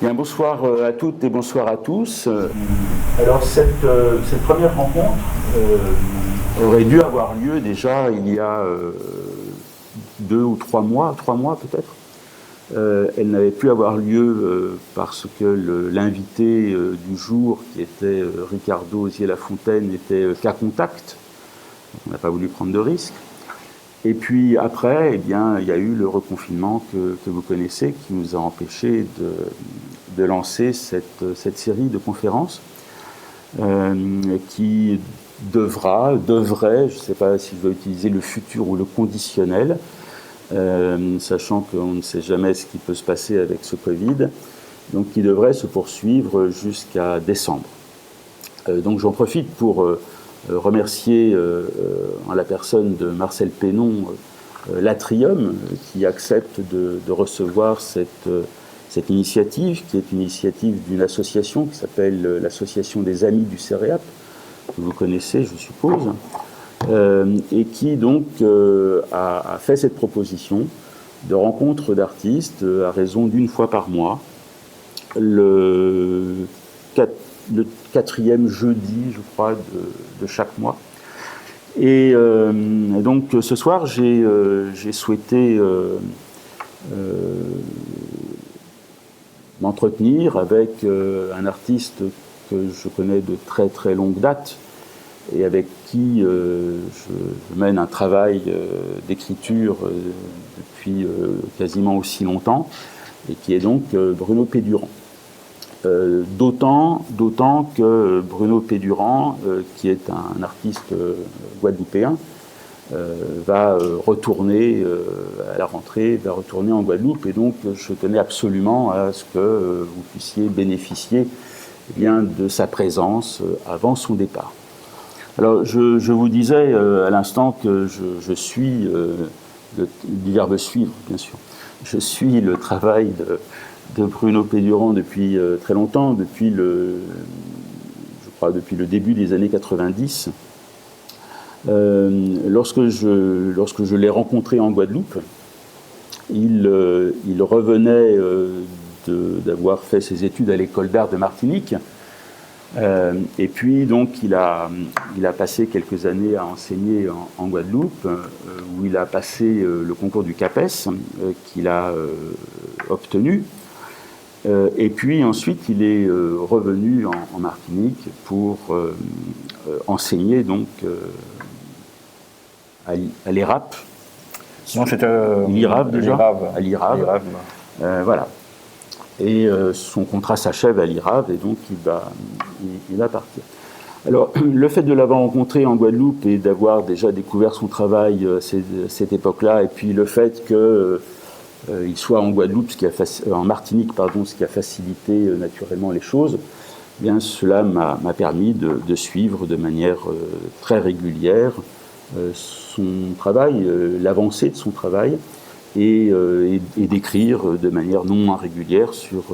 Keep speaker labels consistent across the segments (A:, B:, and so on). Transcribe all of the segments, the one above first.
A: Bien, bonsoir à toutes et bonsoir à tous. Alors cette première rencontre aurait dû avoir lieu déjà il y a 2 ou 3 mois peut-être. Elle n'avait pu avoir lieu parce que l'invité du jour, qui était Ricardo Osier-Lafontaine, était cas contact. On n'a pas voulu prendre de risques. Et puis après, eh bien, il y a eu le reconfinement que vous connaissez, qui nous a empêchés de lancer cette série de conférences qui devrait, je ne sais pas si je vais utiliser le futur ou le conditionnel, sachant qu'on ne sait jamais ce qui peut se passer avec ce Covid, donc qui devrait se poursuivre jusqu'à décembre. Donc j'en profite pour remercier en la personne de Marcel Pénon l'Atrium qui accepte de recevoir cette initiative, qui est une initiative d'une association qui s'appelle l'Association des Amis du Céréap, que vous connaissez, je suppose, et qui donc a fait cette proposition de rencontre d'artistes à raison d'1 fois par mois, le 4e jeudi, je crois, de chaque mois. Et donc ce soir, j'ai souhaité m'entretenir avec un artiste que je connais de très très longue date et avec qui je mène un travail d'écriture depuis quasiment aussi longtemps, et qui est donc Bruno Pédurand. D'autant que Bruno Pédurand, qui est un artiste guadeloupéen, va retourner à la rentrée, va retourner en Guadeloupe, et donc je tenais absolument à ce que vous puissiez bénéficier bien de sa présence avant son départ. Alors je vous disais à l'instant que je suis, du verbe suivre bien sûr, je suis le travail de Bruno Pédurand depuis très longtemps, depuis le début des années 90. Lorsque je l'ai rencontré en Guadeloupe, il revenait d'avoir fait ses études à l'école d'art de Martinique, et puis donc il a passé quelques années à enseigner en Guadeloupe, où il a passé le concours du CAPES qu'il a obtenu. Et puis ensuite, il est revenu en Martinique pour enseigner donc à l'IRAP.
B: Non, c'était
A: l'IRAP déjà. À l'IRAP. Voilà. Et son contrat s'achève à l'IRAP, et donc il va partir. Alors, le fait de l'avoir rencontré en Guadeloupe et d'avoir déjà découvert son travail à cette époque-là, et puis le fait que il soit en Guadeloupe, en Martinique, pardon, ce qui a facilité naturellement les choses, eh bien cela m'a permis de suivre de manière très régulière son travail, l'avancée de son travail, et d'écrire de manière non moins régulière sur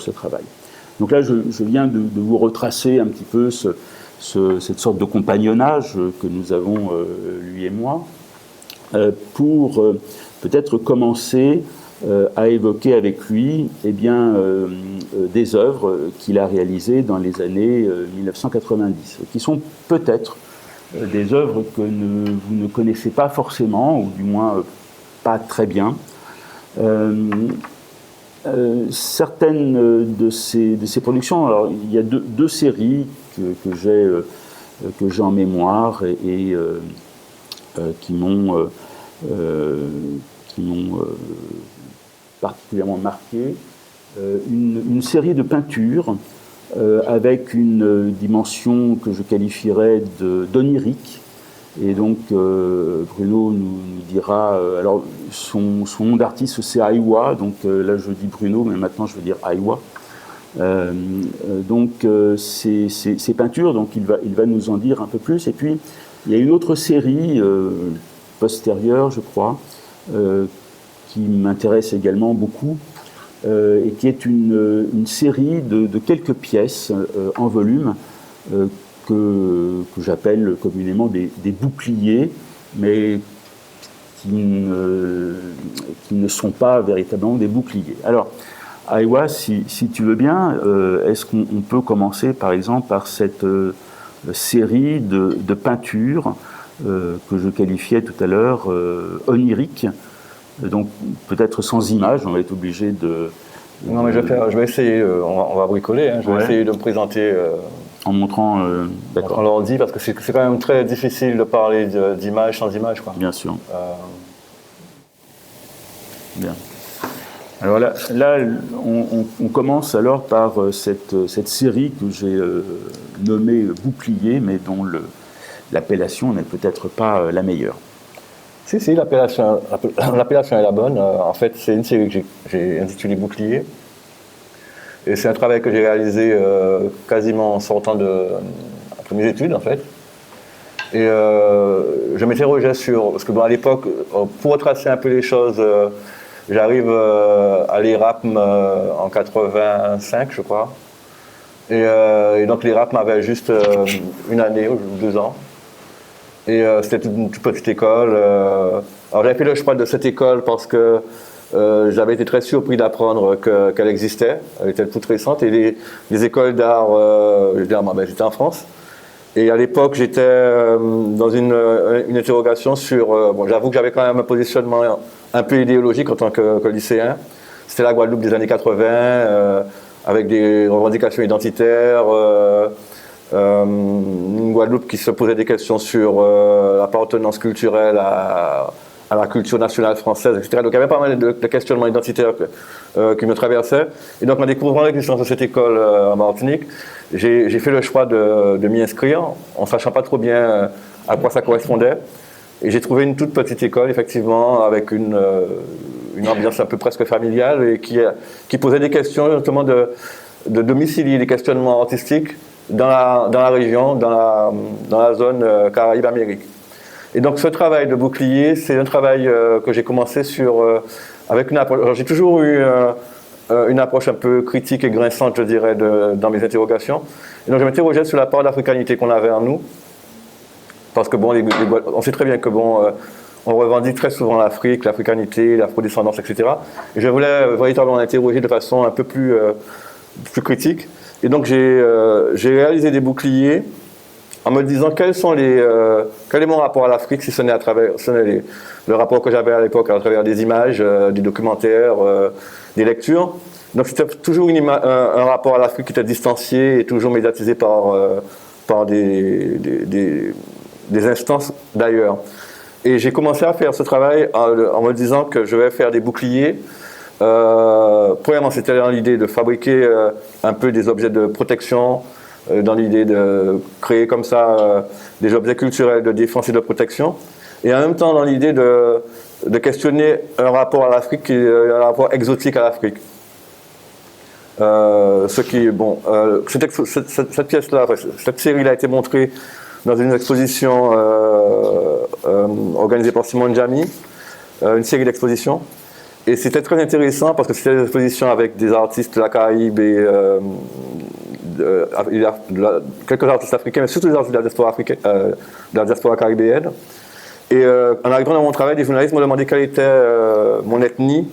A: ce travail. Donc là, je viens de vous retracer un petit peu cette sorte de compagnonnage que nous avons, lui et moi, pour peut-être commencer à évoquer avec lui des œuvres qu'il a réalisées dans les années 1990, qui sont peut-être des œuvres que vous ne connaissez pas forcément, ou du moins pas très bien. Certaines de ces productions, alors il y a deux séries que j'ai en mémoire et qui m'ont particulièrement marqué. Une série de peintures avec une dimension que je qualifierais d'onirique. Et donc Bruno nous dira, alors son nom d'artiste c'est Aiwa, donc là je dis Bruno, mais maintenant je veux dire Aiwa. Donc ces peintures, donc il va nous en dire un peu plus. Et puis il y a une autre série postérieure, je crois, qui m'intéresse également beaucoup, et qui est une série de quelques pièces en volume que j'appelle communément des boucliers, mais qui ne sont pas véritablement des boucliers. Alors, Aïwa, si tu veux bien, est-ce qu'on peut commencer par exemple par cette série de peintures que je qualifiais tout à l'heure oniriques, donc peut-être sans images, on va être obligé de...
B: Non, mais je vais essayer, on va bricoler, hein, je vais essayer de me présenter
A: en montrant
B: l'ordi, parce que c'est quand même très difficile de parler d'image sans image, quoi.
A: Bien sûr. Bien. Alors là on commence alors par cette série que j'ai nommée Bouclier, mais dont l'appellation n'est peut-être pas la meilleure.
B: Si, l'appellation est la bonne. En fait, c'est une série que j'ai intitulée Bouclier. Et c'est un travail que j'ai réalisé quasiment en sortant après mes études, en fait. Et je m'interrogeais sur... Parce que à l'époque, pour retracer un peu les choses, j'arrive à l'ERAPM en 85, je crois. Et donc l'ERAPM avait juste une année ou 2 ans. Et c'était une toute petite école. Alors j'avais fait le choix de cette école parce que j'avais été très surpris d'apprendre qu'elle existait. Elle était toute récente. Et les écoles d'art, j'étais en France. Et à l'époque, j'étais dans une interrogation sur... bon, j'avoue que j'avais quand même un positionnement un peu idéologique en tant que lycéen. C'était la Guadeloupe des années 80, avec des revendications identitaires. Une Guadeloupe qui se posait des questions sur l'appartenance culturelle à la culture nationale française, etc. Donc il y avait pas mal de questionnements identitaires qui me traversaient. Et donc en découvrant l'existence de cette école en Martinique, j'ai fait le choix de m'y inscrire, en ne sachant pas trop bien à quoi ça correspondait. Et j'ai trouvé une toute petite école, effectivement, avec une ambiance un peu presque familiale, et qui posait des questions justement de domicilier des questionnements artistiques dans la région, dans la zone Caraïbes-Amérique. Et donc ce travail de Bouclier, c'est un travail que j'ai commencé avec une approche. Alors, j'ai toujours eu une approche un peu critique et grinçante, je dirais, dans mes interrogations. Et donc je m'interrogeais sur la part d'africanité qu'on avait en nous. Parce que bon, on sait très bien que bon, on revendique très souvent l'Afrique, l'africanité, l'afrodescendance, etc. Et je voulais véritablement l'interroger de façon un peu plus critique. Et donc j'ai réalisé des boucliers en me disant quel est mon rapport à l'Afrique, si ce n'est le rapport que j'avais à l'époque à travers des images, des documentaires, des lectures. Donc c'était toujours un rapport à l'Afrique qui était distancié et toujours médiatisé par des instances d'ailleurs. Et j'ai commencé à faire ce travail en me disant que je vais faire des boucliers. Premièrement, c'était dans l'idée de fabriquer un peu des objets de protection, dans l'idée de créer comme ça des objets culturels de défense et de protection, et en même temps dans l'idée de questionner un rapport à l'Afrique qui est un rapport exotique à l'Afrique. Cette pièce-là, cette série-là a été montrée dans une exposition organisée par Simone Jamy, une série d'expositions. Et c'était très intéressant parce que c'était des expositions avec des artistes de la Caraïbe et quelques artistes africains, mais surtout des artistes de la diaspora caribéenne. Et en arrivant dans mon travail, des journalistes m'ont demandé quelle était mon ethnie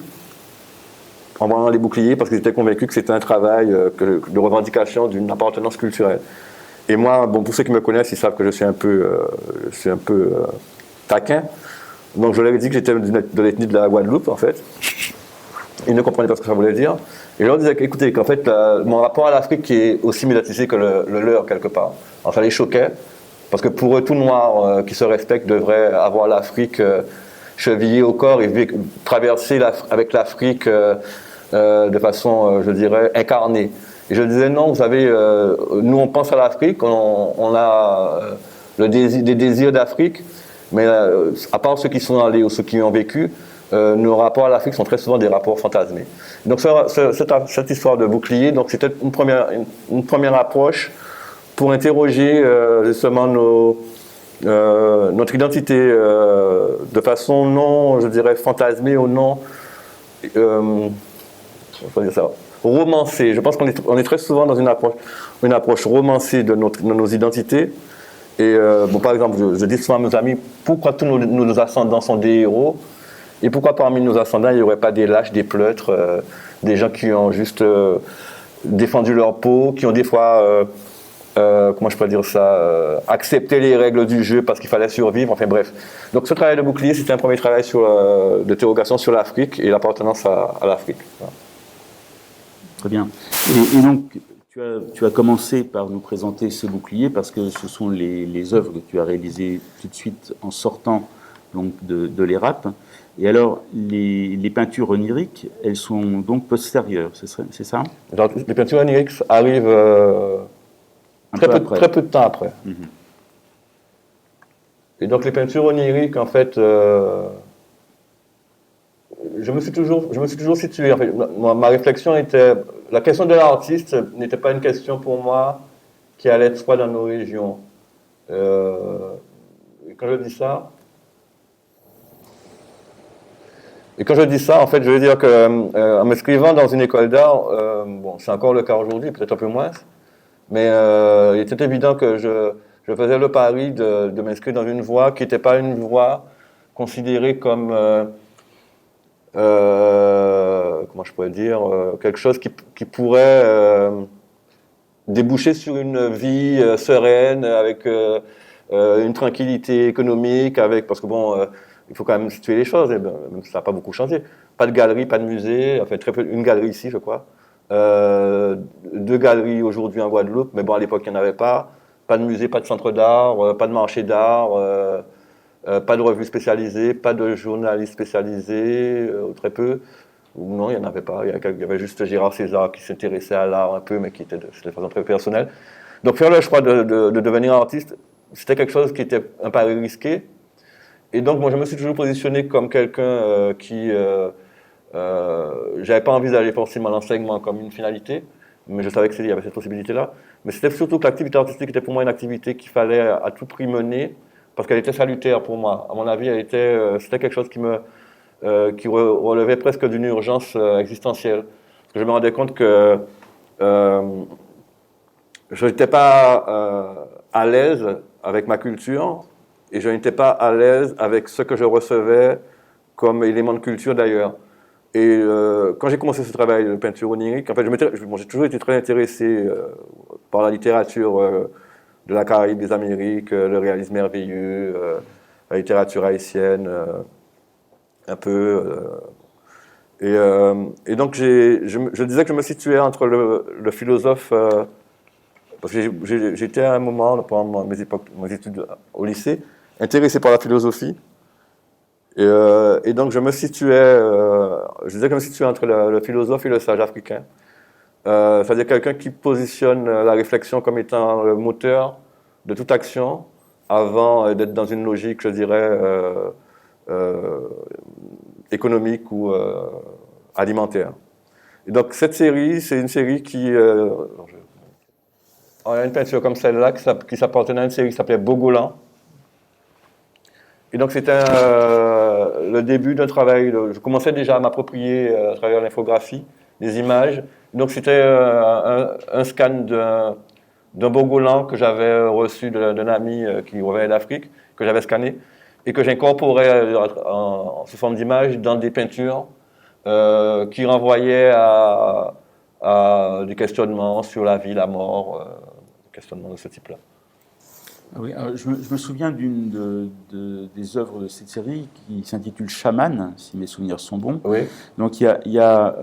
B: en voyant les boucliers, parce qu'ils étaient convaincus que c'était un travail de revendication d'une appartenance culturelle. Et moi, bon, pour ceux qui me connaissent, ils savent que je suis un peu taquin. Donc je leur ai dit que j'étais de l'ethnie de la Guadeloupe, en fait. Ils ne comprenaient pas ce que ça voulait dire. Et je leur disais écoutez, qu'en fait, mon rapport à l'Afrique est aussi médiatisé que le leur, quelque part. Alors ça les choquait, parce que pour eux, tout noir qui se respecte devrait avoir l'Afrique chevillée au corps et traverser avec l'Afrique de façon, je dirais, incarnée. Et je disais non, vous savez, nous on pense à l'Afrique, on a des désirs d'Afrique, mais à part ceux qui sont allés ou ceux qui ont vécu, nos rapports à l'Afrique sont très souvent des rapports fantasmés. Donc cette histoire de bouclier, donc c'était une première approche pour interroger justement notre identité de façon non, je dirais, fantasmée ou non, romancée. Je pense qu'on est très souvent dans une approche romancée de nos identités. Et bon, par exemple, je dis souvent à mes amis, pourquoi tous nos ascendants sont des héros? Et pourquoi parmi nos ascendants, il n'y aurait pas des lâches, des pleutres, des gens qui ont juste défendu leur peau, qui ont des fois, comment je peux dire ça, accepté les règles du jeu parce qu'il fallait survivre, enfin bref. Donc ce travail de bouclier, c'était un premier travail d'interrogation sur l'Afrique et l'appartenance à l'Afrique. Voilà.
A: Très bien. Et donc, tu as commencé par nous présenter ce bouclier parce que ce sont les œuvres que tu as réalisées tout de suite en sortant donc, de l'ERAP. Et alors, les peintures oniriques, elles sont donc postérieures, c'est ça?
B: Donc, les peintures oniriques arrivent très peu de temps après. Et donc les peintures oniriques, en fait, je me suis toujours situé. En fait, ma réflexion était, la question de l'artiste n'était pas une question pour moi qui allait être soit dans nos régions. Et quand je dis ça, en fait, je veux dire que en m'inscrivant dans une école d'art, bon, c'est encore le cas aujourd'hui, peut-être un peu moins, mais il était évident que je faisais le pari de m'inscrire dans une voie qui n'était pas une voie considérée comme, comment je pourrais dire, quelque chose qui pourrait déboucher sur une vie sereine, avec une tranquillité économique, parce que bon, il faut quand même situer les choses, et ben, même si ça n'a pas beaucoup changé. Pas de galerie, pas de musée, enfin très peu, une galerie ici, je crois. 2 galeries aujourd'hui en Guadeloupe, mais bon, à l'époque, il n'y en avait pas. Pas de musée, pas de centre d'art, pas de marché d'art, pas de revue spécialisée, pas de journalistes spécialisés, très peu. Non, il n'y en avait pas. Il y avait juste Gérard César qui s'intéressait à l'art un peu, mais qui était de façon très personnelle. Donc faire le choix de devenir artiste, c'était quelque chose qui était un pari risqué. Et donc, moi, je me suis toujours positionné comme quelqu'un qui... j'avais pas envie d'aller forcément l'enseignement comme une finalité, mais je savais qu'il y avait cette possibilité-là. Mais c'était surtout que l'activité artistique était pour moi une activité qu'il fallait à tout prix mener, parce qu'elle était salutaire pour moi. À mon avis, c'était quelque chose qui relevait presque d'une urgence existentielle. Parce que je me rendais compte que je n'étais pas à l'aise avec ma culture, et je n'étais pas à l'aise avec ce que je recevais comme élément de culture d'ailleurs. Et quand j'ai commencé ce travail de peinture onirique, en fait, j'ai toujours été très intéressé par la littérature de la Caraïbe, des Amériques, le réalisme merveilleux, la littérature haïtienne, un peu. Et donc, je disais que je me situais entre le philosophe, parce que j'étais à un moment, pendant mes études au lycée, intéressé par la philosophie. Et donc je disais que je me situais entre le philosophe et le sage africain. C'est-à-dire quelqu'un qui positionne la réflexion comme étant le moteur de toute action avant d'être dans une logique, je dirais, économique ou alimentaire. Et donc cette série, c'est une série qui... on a une peinture comme celle-là qui s'appartenait à une série qui s'appelait Bogolan. Et donc c'était le début d'un travail, je commençais déjà à m'approprier à travers l'infographie des images. Donc c'était un scan d'un bogolan que j'avais reçu d'un ami qui revenait d'Afrique, que j'avais scanné, et que j'incorporais sous forme d'image dans des peintures qui renvoyaient à des questionnements sur la vie, la mort, des questionnements de ce type-là.
A: Oui, je me souviens des œuvres de cette série qui s'intitule Chaman, si mes souvenirs sont bons.
B: Oui.
A: Donc il y a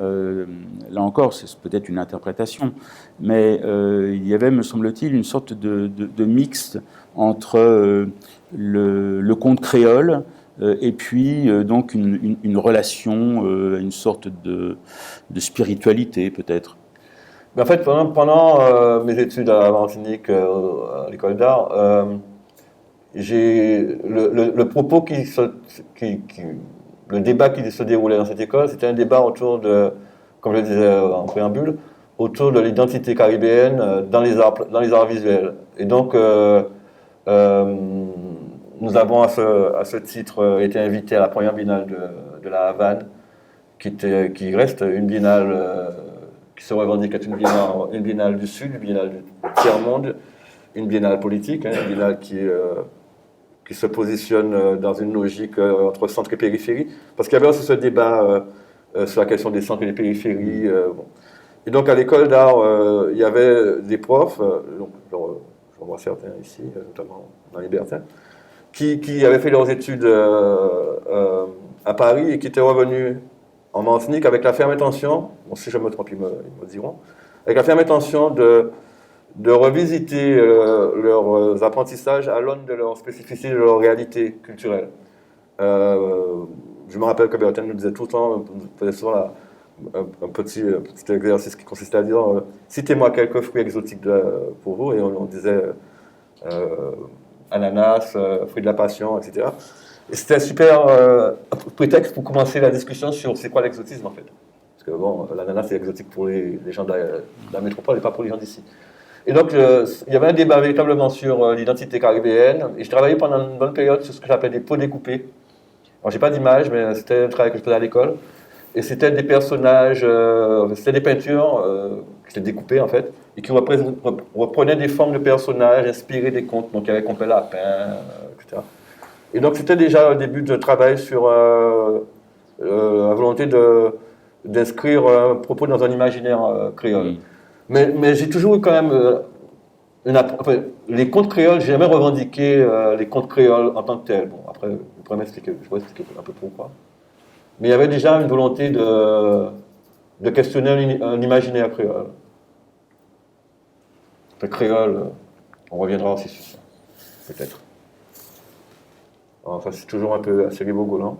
A: là encore, c'est peut-être une interprétation, mais il y avait, me semble-t-il, une sorte de mixte entre le conte créole et puis donc une relation, une sorte de spiritualité peut-être.
B: Mais en fait, pendant mes études à Martinique, à l'école d'art, le propos le débat qui se déroulait dans cette école, c'était un débat autour de, comme je le disais en préambule, autour de l'identité caribéenne dans les arts visuels. Et donc, nous avons à ce titre été invités à la première biennale de la Havane, qui reste une biennale qui se revendique être une biennale du Sud, une biennale du tiers-monde, une biennale politique, une biennale qui qui se positionne dans une logique entre centre et périphérie. Parce qu'il y avait aussi ce débat sur la question des centres et des périphéries. Bon. Et donc à l'école d'art, il y avait des profs, donc, j'en vois certains ici, notamment dans Libertin, qui avaient fait leurs études à Paris et qui étaient revenus en Martinique avec la ferme intention, bon, si je me trompe, ils me diront, avec la ferme intention de revisiter leurs apprentissages à l'aune de leur spécificité, de leur réalité culturelle. Je me rappelle que Bertin nous disait tout le temps, nous faisait souvent un petit exercice qui consistait à dire citez-moi quelques fruits exotiques pour vous, et on disait ananas, fruits de la passion, etc. Et c'était un super prétexte pour commencer la discussion sur c'est quoi l'exotisme en fait. Parce que bon, l'ananas c'est exotique pour les gens de la métropole et pas pour les gens d'ici. Et donc il y avait un débat véritablement sur l'identité caribéenne, et je travaillais pendant une bonne période sur ce que j'appelle des pots découpés. Alors j'ai pas d'image, mais c'était un travail que je faisais à l'école. Et c'était des personnages, c'était des peintures qui étaient découpées en fait, et qui reprenaient des formes de personnages inspirés des contes. Donc il y avait Compé Lapin, etc. Et donc c'était déjà le début de travail sur la volonté d'inscrire un propos dans un imaginaire créole. Mais j'ai toujours eu quand même les contes créoles, j'ai jamais revendiqué les contes créoles en tant que tels. Bon, après, je pourrais expliquer un peu pourquoi. Mais il y avait déjà une volonté de questionner un imaginaire créole. Le créole, on reviendra aussi sur ça, peut-être. Enfin, c'est toujours un peu assez ribogolant.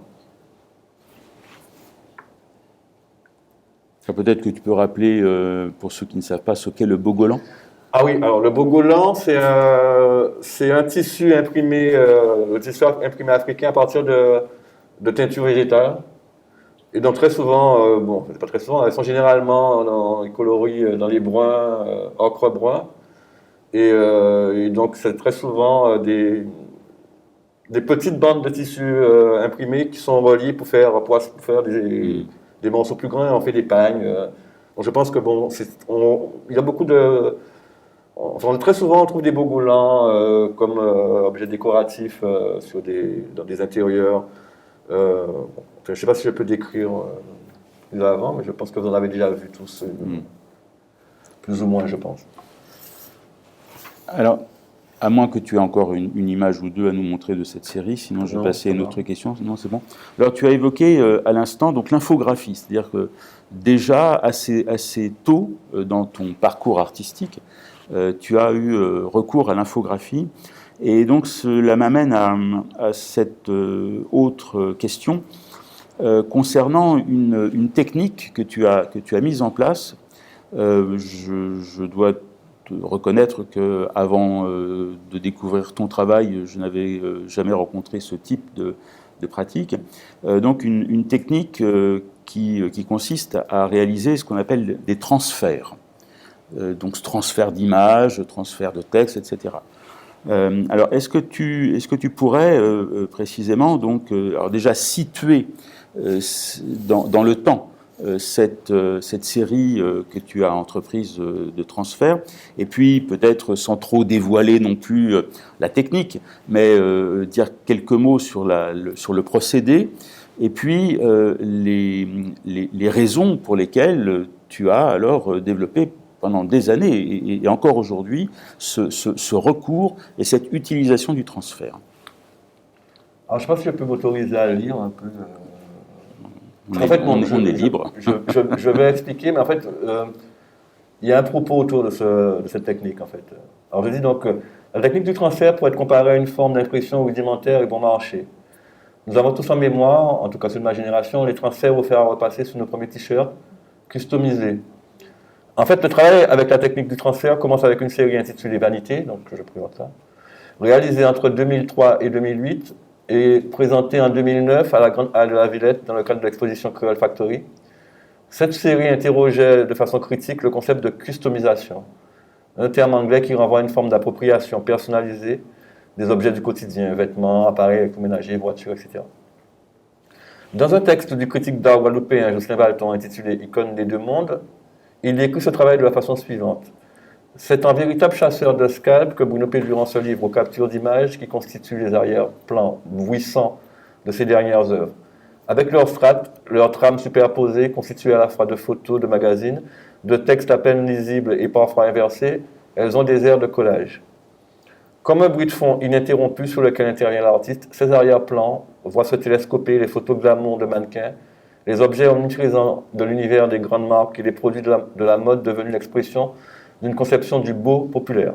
A: Peut-être que tu peux rappeler, pour ceux qui ne savent pas, ce qu'est le bogolan.
B: Ah oui, alors le bogolan, c'est un tissu imprimé, le tissu imprimé africain à partir de teinture végétale. Et donc très souvent, bon, c'est pas très souvent, elles sont généralement dans les coloris dans les bruns, ocre brun. Et donc c'est très souvent des petites bandes de tissu imprimés qui sont reliées pour faire des morceaux plus grands. On fait des pagnes. Donc je pense que bon, il y a beaucoup de très souvent, on trouve des bogolans comme objet décoratif dans des intérieurs. Je ne sais pas si je peux décrire plus avant, mais je pense que vous en avez déjà vu tous, plus ou moins, je pense.
A: Alors, à moins que tu aies encore une image ou deux à nous montrer de cette série, sinon je vais passer à une autre question. Non, c'est bon. Alors, tu as évoqué à l'instant donc l'infographie, c'est-à-dire que déjà assez tôt dans ton parcours artistique, tu as eu recours à l'infographie. Et donc, cela m'amène à cette autre question concernant une technique que tu as mise en place. Je dois te reconnaître qu'avant de découvrir ton travail, je n'avais jamais rencontré ce type de pratique. Donc, une technique qui consiste à réaliser ce qu'on appelle des transferts. Donc, ce transfert d'images, transfert de texte, etc. Alors, est-ce que tu pourrais précisément, donc, alors déjà situer dans le temps cette série que tu as entreprise de transfert, et puis peut-être sans trop dévoiler non plus la technique, mais dire quelques mots sur le procédé, et puis les raisons pour lesquelles tu as alors développé pendant des années, et encore aujourd'hui, ce recours et cette utilisation du transfert.
B: Alors, je ne sais pas si je peux m'autoriser à lire un peu.
A: On est libre.
B: Je vais expliquer, mais en fait, il y a un propos autour de cette technique, en fait. Alors, je dis donc, la technique du transfert pourrait être comparée à une forme d'impression rudimentaire et bon marché. Nous avons tous en mémoire, en tout cas ceux de ma génération, les transferts offerts à repasser sur nos premiers t-shirts, customisés. En fait, le travail avec la technique du transfert commence avec une série intitulée Vanité, donc je présente ça, réalisée entre 2003 et 2008 et présentée en 2009 à la Grande Halle de la Villette dans le cadre de l'exposition Creole Factory. Cette série interrogeait de façon critique le concept de customisation, un terme anglais qui renvoie à une forme d'appropriation personnalisée des objets du quotidien, vêtements, appareils électroménagers, voitures, etc. Dans un texte du critique d'art guadeloupéen Jocelyn Valton intitulé « Icône des deux mondes », il décrit ce travail de la façon suivante. C'est un véritable chasseur de scalps que Bruno Pédurand se livre aux captures d'images qui constituent les arrière-plans bruissants de ses dernières œuvres. Avec leurs strates, leurs trames superposées, constituées à la fois de photos, de magazines, de textes à peine lisibles et parfois inversés, elles ont des airs de collage. Comme un bruit de fond ininterrompu sur lequel intervient l'artiste, ces arrière-plans voient se télescoper les photos glamour de mannequins, les objets omniprésents de l'univers des grandes marques et les produits de la mode devenus l'expression d'une conception du beau populaire.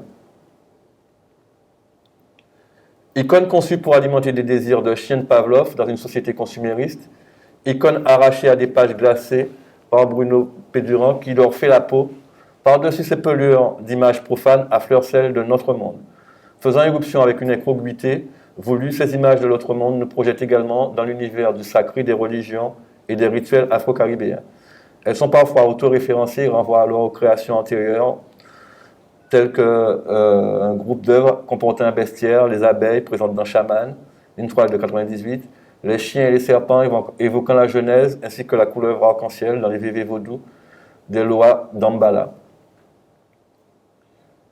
B: Icône conçue pour alimenter des désirs de chien de Pavlov dans une société consumériste, icône arrachée à des pages glacées par Bruno Pédurand qui leur fait la peau, par-dessus ces pelures d'images profanes affleurent celles de notre monde. Faisant éruption avec une incongruité voulue, ces images de l'autre monde nous projettent également dans l'univers du sacré des religions et des rituels afro-caribéens. Elles sont parfois autoréférencées et renvoient alors aux créations antérieures, telles qu'un groupe d'œuvres comportant un bestiaire, les abeilles présentes dans Shaman, une toile de 98, les chiens et les serpents évoquant la Genèse, ainsi que la couleuvre arc-en-ciel dans les vévés vaudous des lois d'Ambala.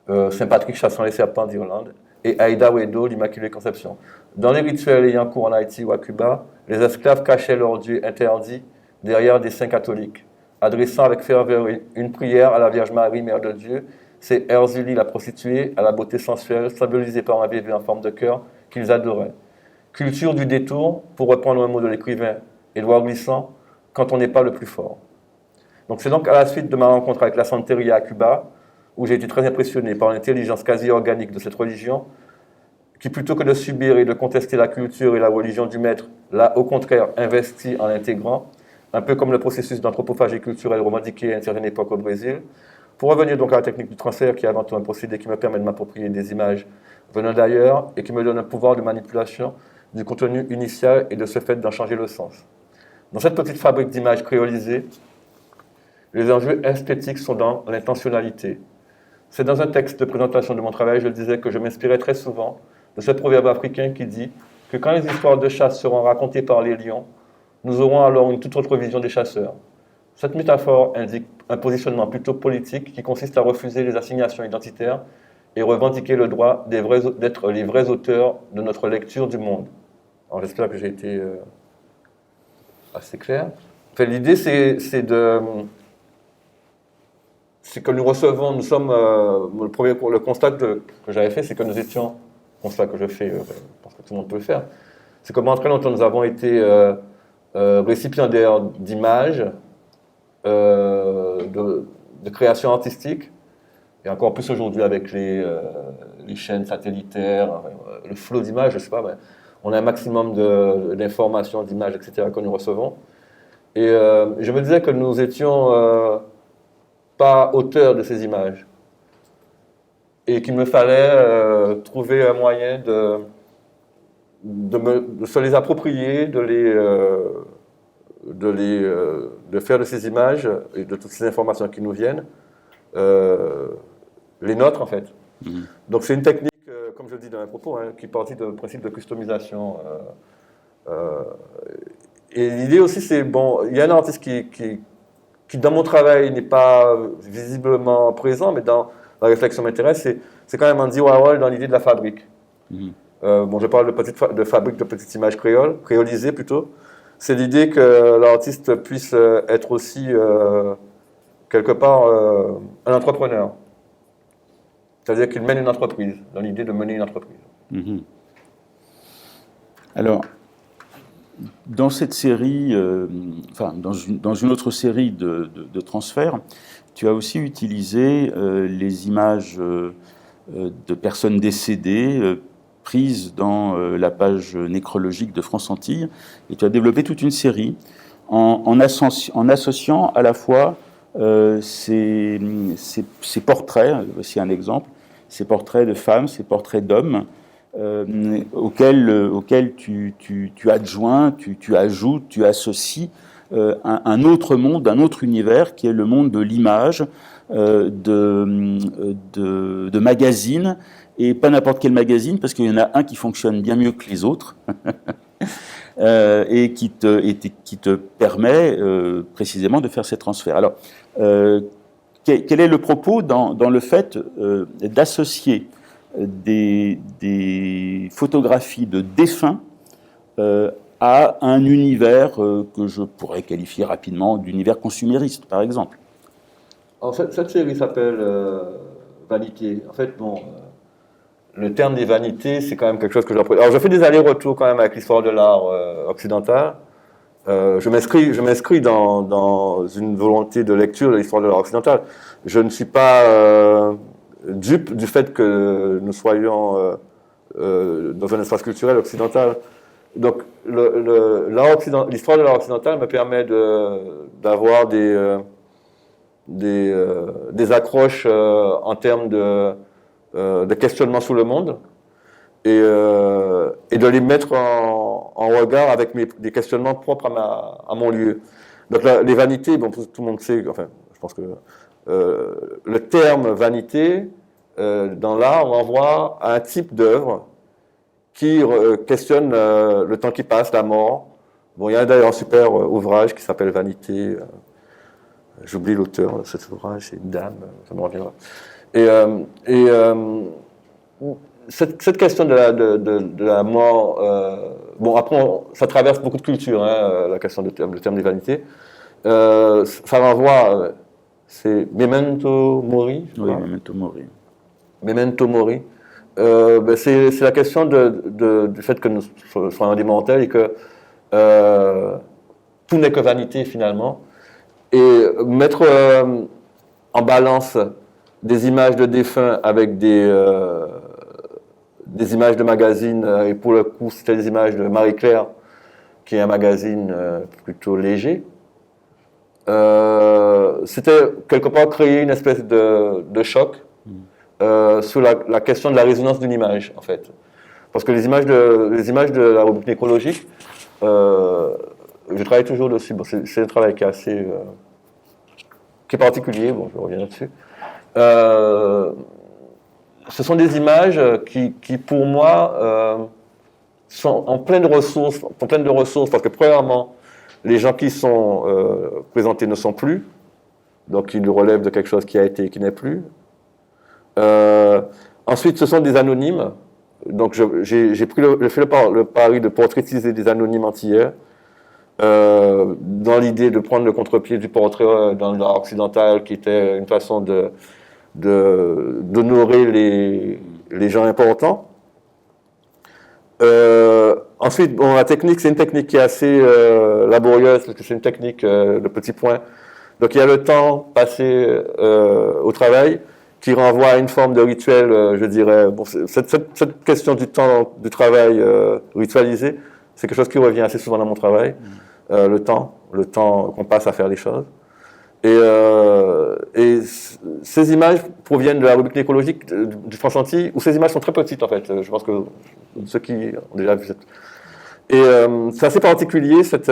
B: Saint-Patrick chassant les serpents d'Irlande, et Aïda Wedo, l'Immaculée Conception. Dans les rituels ayant cours en Haïti ou à Cuba, les esclaves cachaient leurs dieux interdits derrière des saints catholiques, adressant avec ferveur une prière à la Vierge Marie, Mère de Dieu. C'est Erzulie, la prostituée, à la beauté sensuelle, symbolisée par un bébé en forme de cœur, qu'ils adoraient. Culture du détour, pour reprendre un mot de l'écrivain Édouard Glissant, quand on n'est pas le plus fort. Donc c'est donc à la suite de ma rencontre avec la Santeria à Cuba, où j'ai été très impressionné par l'intelligence quasi organique de cette religion, qui plutôt que de subir et de contester la culture et la religion du maître, l'a au contraire investi en l'intégrant, un peu comme le processus d'anthropophagie culturelle revendiqué à une certaine époque au Brésil. Pour revenir donc à la technique du transfert, qui est avant tout un procédé qui me permet de m'approprier des images venant d'ailleurs et qui me donne un pouvoir de manipulation du contenu initial et de ce fait d'en changer le sens. Dans cette petite fabrique d'images créolisées, les enjeux esthétiques sont dans l'intentionnalité. C'est dans un texte de présentation de mon travail, je disais que je m'inspirais très souvent de ce proverbe africain qui dit que quand les histoires de chasse seront racontées par les lions, nous aurons alors une toute autre vision des chasseurs. Cette métaphore indique un positionnement plutôt politique qui consiste à refuser les assignations identitaires et revendiquer le droit d'être les vrais auteurs de notre lecture du monde. Alors j'espère que j'ai été assez clair. Enfin, l'idée c'est que nous recevons, nous sommes, le constat que j'avais fait, c'est que nous étions, constat que je fais, parce que tout le monde peut le faire, c'est que pendant très longtemps nous avons été récipiendaires d'images, de création artistique, et encore plus aujourd'hui avec les chaînes satellitaires, le flot d'images, je sais pas, mais on a un maximum d'informations, d'images, etc. que nous recevons. Et je me disais que nous étions pas auteurs de ces images, et qu'il me fallait trouver un moyen de se les approprier, de faire de ces images et de toutes ces informations qui nous viennent les nôtres en fait. Mmh. Donc c'est une technique, comme je le dis dans mes propos, qui partit du principe de customisation. Et l'idée aussi c'est, bon, il y a un artiste qui dans mon travail n'est pas visiblement présent, mais dans la réflexion m'intéresse, c'est quand même Andy Warhol dans l'idée de la fabrique. Mmh. Bon, je parle de fabrique de petites images créolisées plutôt. C'est l'idée que l'artiste puisse être aussi, quelque part, un entrepreneur. C'est-à-dire qu'il mène une entreprise, dans l'idée de mener une entreprise.
A: Mmh. Alors, dans cette série, dans une autre série de transferts, tu as aussi utilisé les images de personnes décédées prises dans la page nécrologique de France Antilles, et tu as développé toute une série en associant à la fois ces portraits, voici un exemple, ces portraits de femmes, ces portraits d'hommes, auxquels tu adjoins, tu ajoutes, tu associes un autre monde, un autre univers qui est le monde de l'image, de magazines, et pas n'importe quel magazine, parce qu'il y en a un qui fonctionne bien mieux que les autres, et qui te permet précisément de faire ces transferts. Alors, quel est le propos dans le fait d'associer des photographies de défunts à un univers que je pourrais qualifier rapidement d'univers consumériste, par exemple?
B: Alors, cette série s'appelle Vanité. En fait, bon, le terme des vanités, c'est quand même quelque chose que j'apprécie. Alors, je fais des allers-retours quand même avec l'histoire de l'art occidental. Je m'inscris dans une volonté de lecture de l'histoire de l'art occidental. Je ne suis pas dupe du fait que nous soyons dans un espace culturel occidental. Donc, l'histoire de l'art occidental me permet d'avoir des accroches en termes de questionnement sur le monde et de les mettre en regard avec des questionnements propres à mon lieu. Donc les vanités, bon, tout le monde sait, enfin, je pense que le terme vanité dans l'art renvoie à un type d'œuvre qui questionne le temps qui passe, la mort. Bon, il y a d'ailleurs un super ouvrage qui s'appelle Vanité. J'oublie l'auteur de cet ouvrage, c'est une dame, ça me reviendra. Cette question de la mort, bon, après, ça traverse beaucoup de cultures, hein, la question le terme des vanités. Ça renvoie, c'est Memento Mori.
A: Oui, Memento Mori.
B: Memento Mori. C'est la question du fait que nous soyons des mortels et que tout n'est que vanité finalement. Et mettre en balance des images de défunts avec des images de magazines, et pour le coup c'était des images de Marie-Claire, qui est un magazine plutôt léger. C'était quelque part créer une espèce de choc sur la question de la résonance d'une image, en fait. Parce que les images de la rubrique nécrologique, je travaille toujours dessus. Bon, c'est un travail qui est assez qui est particulier, bon, je reviens là-dessus. Ce sont des images qui pour moi, sont en pleine de ressources, parce que premièrement, les gens qui sont présentés ne sont plus, donc ils relèvent de quelque chose qui a été et qui n'est plus. Ensuite, ce sont des anonymes, donc j'ai fait le pari de portraitiser des anonymes antillais, dans l'idée de prendre le contre-pied du portrait dans l'art occidental, qui était une façon d'honorer les gens importants. Ensuite, bon, la technique, c'est une technique qui est assez laborieuse, parce que c'est une technique de petits points. Donc il y a le temps passé au travail, qui renvoie à une forme de rituel, je dirais. Bon, cette question du temps du travail ritualisé, c'est quelque chose qui revient assez souvent dans mon travail. Le temps qu'on passe à faire les choses. Et ces images proviennent de la rubrique nécrologique du France Antilles, où ces images sont très petites en fait. Je pense que ceux qui ont déjà vu cette... Et c'est assez particulier cette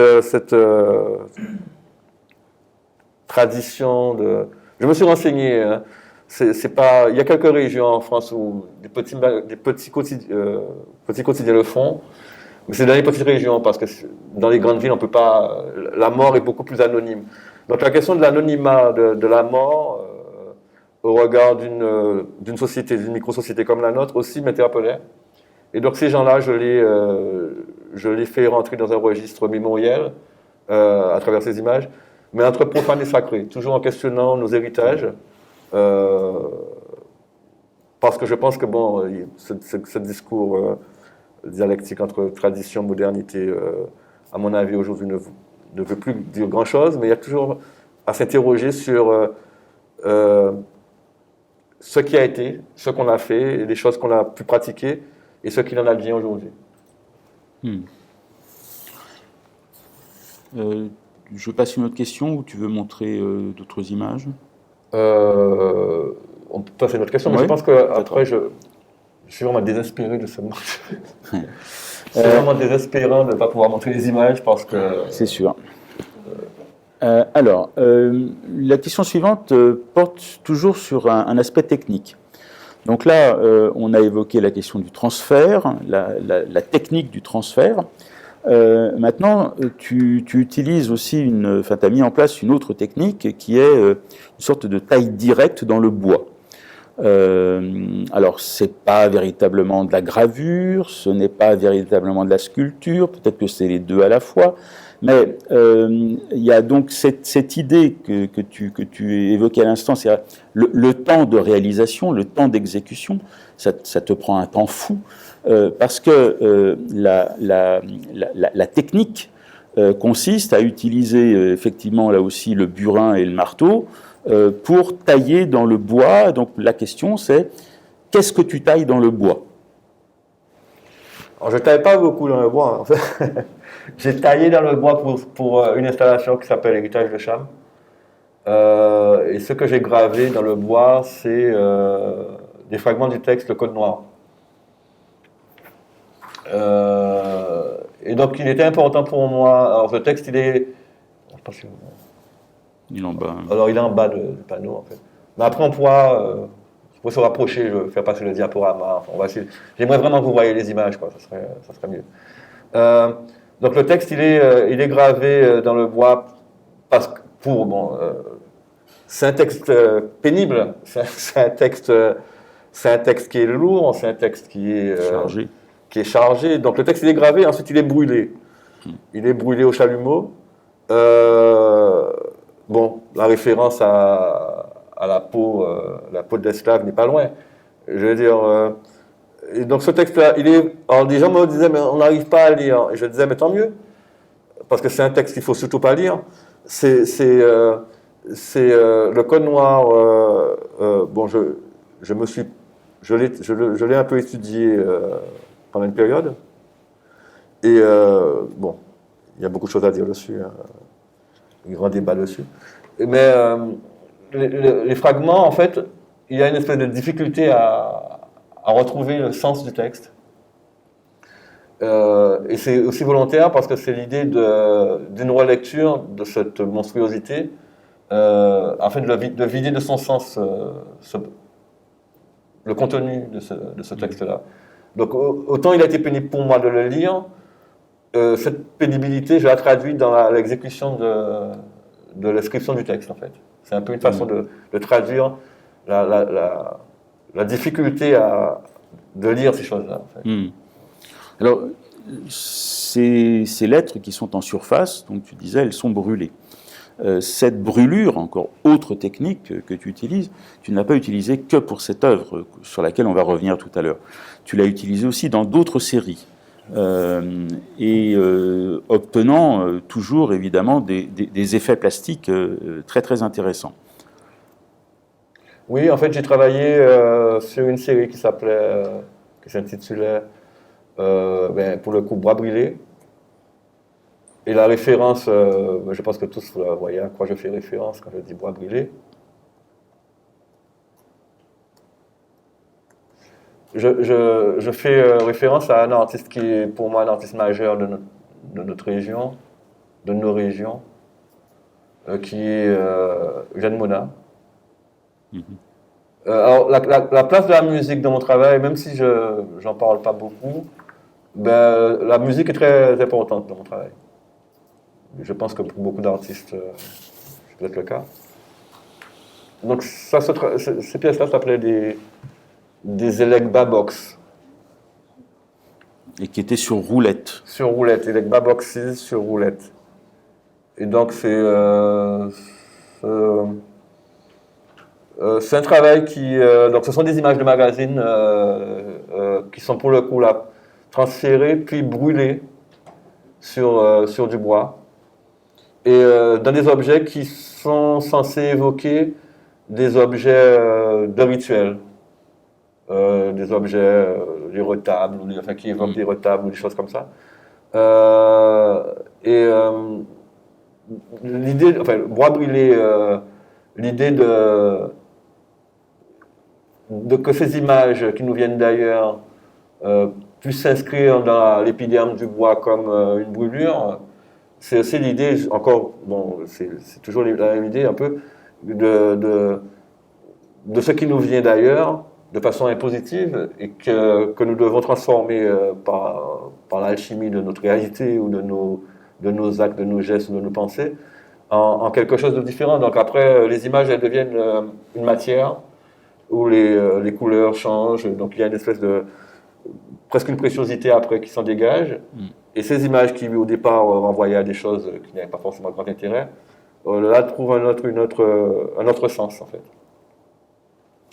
B: tradition de... Je me suis renseigné, hein. C'est pas... Il y a quelques régions en France où des petits quotidiens le font. Mais c'est dans les petites régions, parce que dans les grandes villes, on peut pas. La mort est beaucoup plus anonyme. Donc la question de l'anonymat de la mort, au regard d'une société, d'une micro-société comme la nôtre, aussi m'interpellait. Et donc ces gens-là, je les fais rentrer dans un registre mémoriel à travers ces images, mais entre profane et sacré, toujours en questionnant nos héritages, parce que je pense que bon, ce discours dialectique entre tradition, modernité, à mon avis, aujourd'hui ne veut plus dire grand-chose, mais il y a toujours à s'interroger sur ce qui a été, ce qu'on a fait, et les choses qu'on a pu pratiquer, et ce qu'il en advient aujourd'hui.
A: Je passe une autre question, ou tu veux montrer d'autres images?
B: On peut passer à une autre question, mais je pense qu'après, je suis vraiment désespéré de ce monde. C'est vraiment désespérant de ne pas pouvoir montrer les images parce que...
A: C'est sûr. Alors, la question suivante porte toujours sur un aspect technique. Donc là, on a évoqué la question du transfert, la technique du transfert. Maintenant, tu utilises aussi tu as mis en place une autre technique qui est une sorte de taille directe dans le bois. Alors, c'est pas véritablement de la gravure, ce n'est pas véritablement de la sculpture, peut-être que c'est les deux à la fois, mais il y a donc cette idée que tu évoquais à l'instant, c'est le temps de réalisation, le temps d'exécution, ça te prend un temps fou, parce que la technique consiste à utiliser effectivement là aussi le burin et le marteau, pour tailler dans le bois. Donc la question c'est, qu'est-ce que tu tailles dans le bois?
B: Alors, je ne taille pas beaucoup dans le bois, en fait. J'ai taillé dans le bois pour une installation qui s'appelle Héritage de Cham. Et ce que j'ai gravé dans le bois, c'est des fragments du texte Le Code Noir. Et donc il était important pour moi. Alors ce texte, il est...
A: Il est en bas.
B: Alors il est en bas du panneau en fait. Mais après on pourra se rapprocher, je vais faire passer le diaporama. Enfin, on va essayer. J'aimerais vraiment que vous voyez les images, quoi. Ça serait mieux. Donc le texte, il est gravé dans le bois parce que c'est un texte pénible. C'est un texte qui est lourd. C'est un texte qui est chargé. Donc le texte il est gravé, ensuite il est brûlé. Il est brûlé au chalumeau. La référence à la peau de l'esclave n'est pas loin. Je veux dire, et donc ce texte-là, alors des gens me disaient, mais on n'arrive pas à lire. Et je disais, mais tant mieux, parce que c'est un texte qu'il faut surtout pas lire. C'est le Code Noir. Je l'ai un peu étudié pendant une période. Et il y a beaucoup de choses à dire dessus. Un grand débat dessus. Mais les fragments, en fait, il y a une espèce de difficulté à retrouver le sens du texte. Et c'est aussi volontaire parce que c'est l'idée d'une relecture de cette monstruosité, en fait de vider de son sens le contenu de ce texte-là. Donc autant il a été pénible pour moi de le lire, cette pénibilité, je la traduis dans l'exécution de l'inscription du texte, en fait. C'est un peu une façon de traduire la difficulté de lire ces choses-là, en fait.
A: Alors, ces lettres qui sont en surface, donc tu disais, elles sont brûlées. Cette brûlure, encore autre technique que tu utilises, tu ne l'as pas utilisée que pour cette œuvre sur laquelle on va revenir tout à l'heure. Tu l'as utilisée aussi dans d'autres séries. Obtenant toujours évidemment des effets plastiques très très intéressants.
B: Oui, en fait j'ai travaillé sur une série qui s'intitulait pour le coup Bois brûlé. Et la référence, je pense que tous vous la voyez à quoi je fais référence quand je dis Bois brûlé. Je fais référence à un artiste qui est pour moi un artiste majeur de notre région, de nos régions, qui est Jeanne Monnat. Alors la place de la musique dans mon travail, même si j'en parle pas beaucoup, la musique est très importante dans mon travail. Je pense que pour beaucoup d'artistes, c'est peut-être le cas. Donc ces pièces-là s'appelaient des Elegba Box.
A: Et qui étaient sur roulette.
B: Sur roulette, Elegba Boxes sur roulette. Et donc c'est un travail donc ce sont des images de magazines qui sont pour le coup là transférées puis brûlées sur du bois. Et dans des objets qui sont censés évoquer des objets de rituel. Des objets, des retables, qui évoquent des retables ou des choses comme ça. L'idée, Bois brûlé, l'idée de que ces images qui nous viennent d'ailleurs puissent s'inscrire dans l'épiderme du bois comme une brûlure, c'est aussi l'idée, encore, c'est toujours la même idée un peu, de ce qui nous vient d'ailleurs, de façon impositive et que nous devons transformer par l'alchimie de notre réalité ou de nos actes, de nos gestes, de nos pensées en quelque chose de différent. Donc après, les images, elles deviennent une matière où les couleurs changent. Donc il y a une espèce de presque une préciosité après qui s'en dégage. Et ces images qui au départ renvoyaient à des choses qui n'avaient pas forcément grand intérêt, là trouvent un autre sens en fait.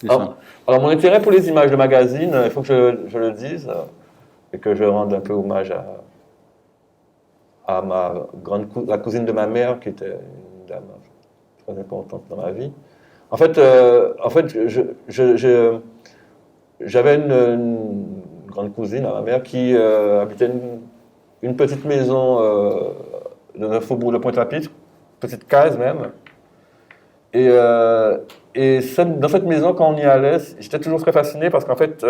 B: Alors mon intérêt pour les images de magazine, il faut que je le dise et que je rende un peu hommage à la cousine de ma mère qui était une dame très importante dans ma vie. En fait, j'avais une grande cousine à ma mère qui habitait une petite maison dans un faubourg de Pointe-à-Pitre, petite case même. Et dans cette maison, quand on y allait, j'étais toujours très fasciné parce qu'en fait,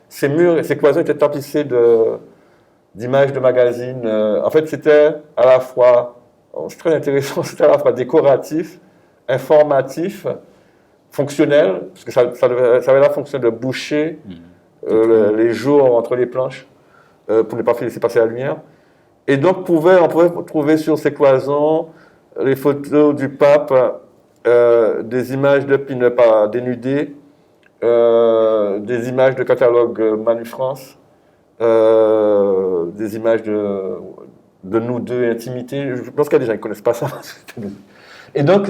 B: ces murs et ces cloisons étaient tapissés d'images de magazines. En fait, c'était à la fois, c'est très intéressant, c'était à la fois décoratif, informatif, fonctionnel, parce que ça avait la fonction de boucher les jours entre les planches pour ne pas laisser passer la lumière. Et donc, on pouvait trouver sur ces cloisons les photos du pape, des images de pin-up dénudés, des images de catalogue Manu France, des images de nous deux, intimité. Je pense qu'il y a des gens qui ne connaissent pas ça. Et donc,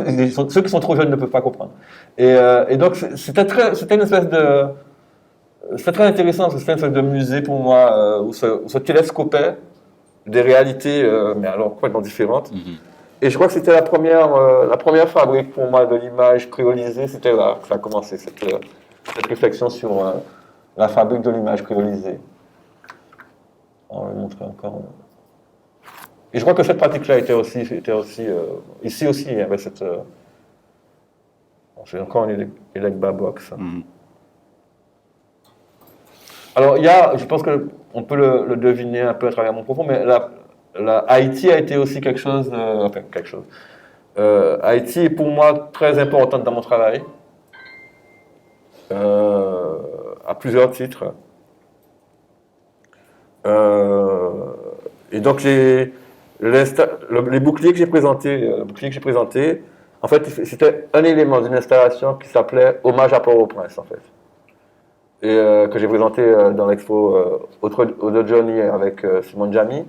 B: ceux qui sont trop jeunes ne peuvent pas comprendre. Et donc, c'était une espèce de... C'était très intéressant, parce que c'était une espèce de musée pour moi, où se télescopait des réalités, mais alors complètement différentes. Et je crois que c'était la première fabrique pour moi de l'image créolisée, c'était là que ça a commencé, cette réflexion sur la fabrique de l'image créolisée. On va le montrer encore. Et je crois que cette pratique-là était aussi ici aussi, il y avait cette... c'est encore une Elegba box. Alors, je pense qu'on peut le deviner un peu à travers mon propos, mais Haïti a été aussi quelque chose. Haïti est pour moi très importante dans mon travail, à plusieurs titres. Et donc, les boucliers que j'ai présentés, en fait, c'était un élément d'une installation qui s'appelait Hommage à Port-au-Prince, en fait. Et que j'ai présenté dans l'expo Auto Journey avec Simone Jamy.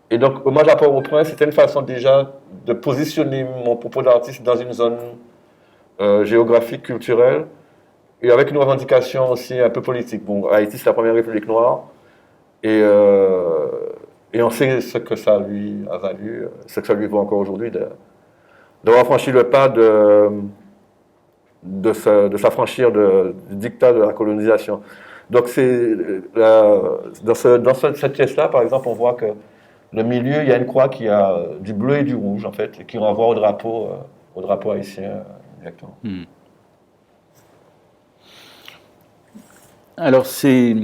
B: Et donc, Hommage à Port-au-Prince, c'était une façon déjà de positionner mon propos d'artiste dans une zone géographique, culturelle, et avec une revendication aussi un peu politique. Bon, Haïti, c'est la première république noire, et on sait ce que ça lui a valu, ce que ça lui vaut encore aujourd'hui, d'avoir franchi le pas de s'affranchir du dictat de la colonisation. Donc, dans cette pièce-là, par exemple, on voit que le milieu, il y a une croix qui a du bleu et du rouge, en fait, et qui renvoie au drapeau haïtien, exactement.
A: Alors, ces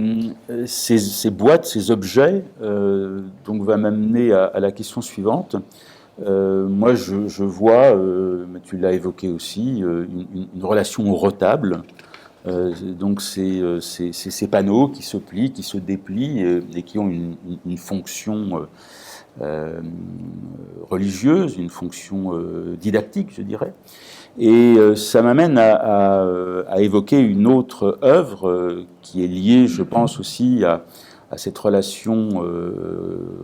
A: boîtes, ces objets, donc va m'amener à la question suivante. Moi, je vois, tu l'as évoqué aussi, une relation au retable. Donc, ces panneaux qui se plient, qui se déplient et qui ont une fonction religieuse, une fonction didactique, je dirais. Et ça m'amène à évoquer une autre œuvre qui est liée, je pense aussi, à cette relation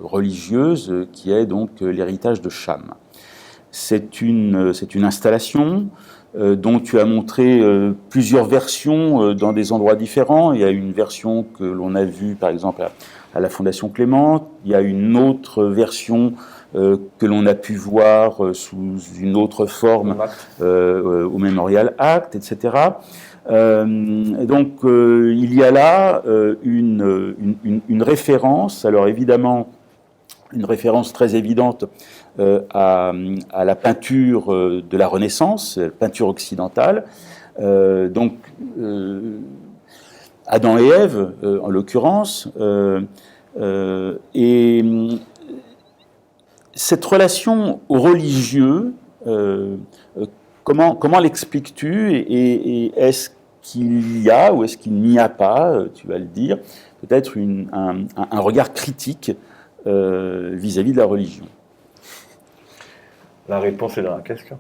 A: religieuse qui est donc l'héritage de Cham. C'est une installation dont tu as montré plusieurs versions dans des endroits différents. Il y a une version que l'on a vue par exemple à la Fondation Clément, il y a une autre version que l'on a pu voir sous une autre forme au Memorial Act, etc. Donc il y a là une référence, alors évidemment une référence très évidente à la peinture de la Renaissance, peinture occidentale. Donc Adam et Ève, en l'occurrence, et cette relation au religieux, comment l'expliques-tu et est-ce qu'il y a ou est-ce qu'il n'y a pas, tu vas le dire, peut-être un regard critique vis-à-vis de la religion?
B: La réponse est dans la question.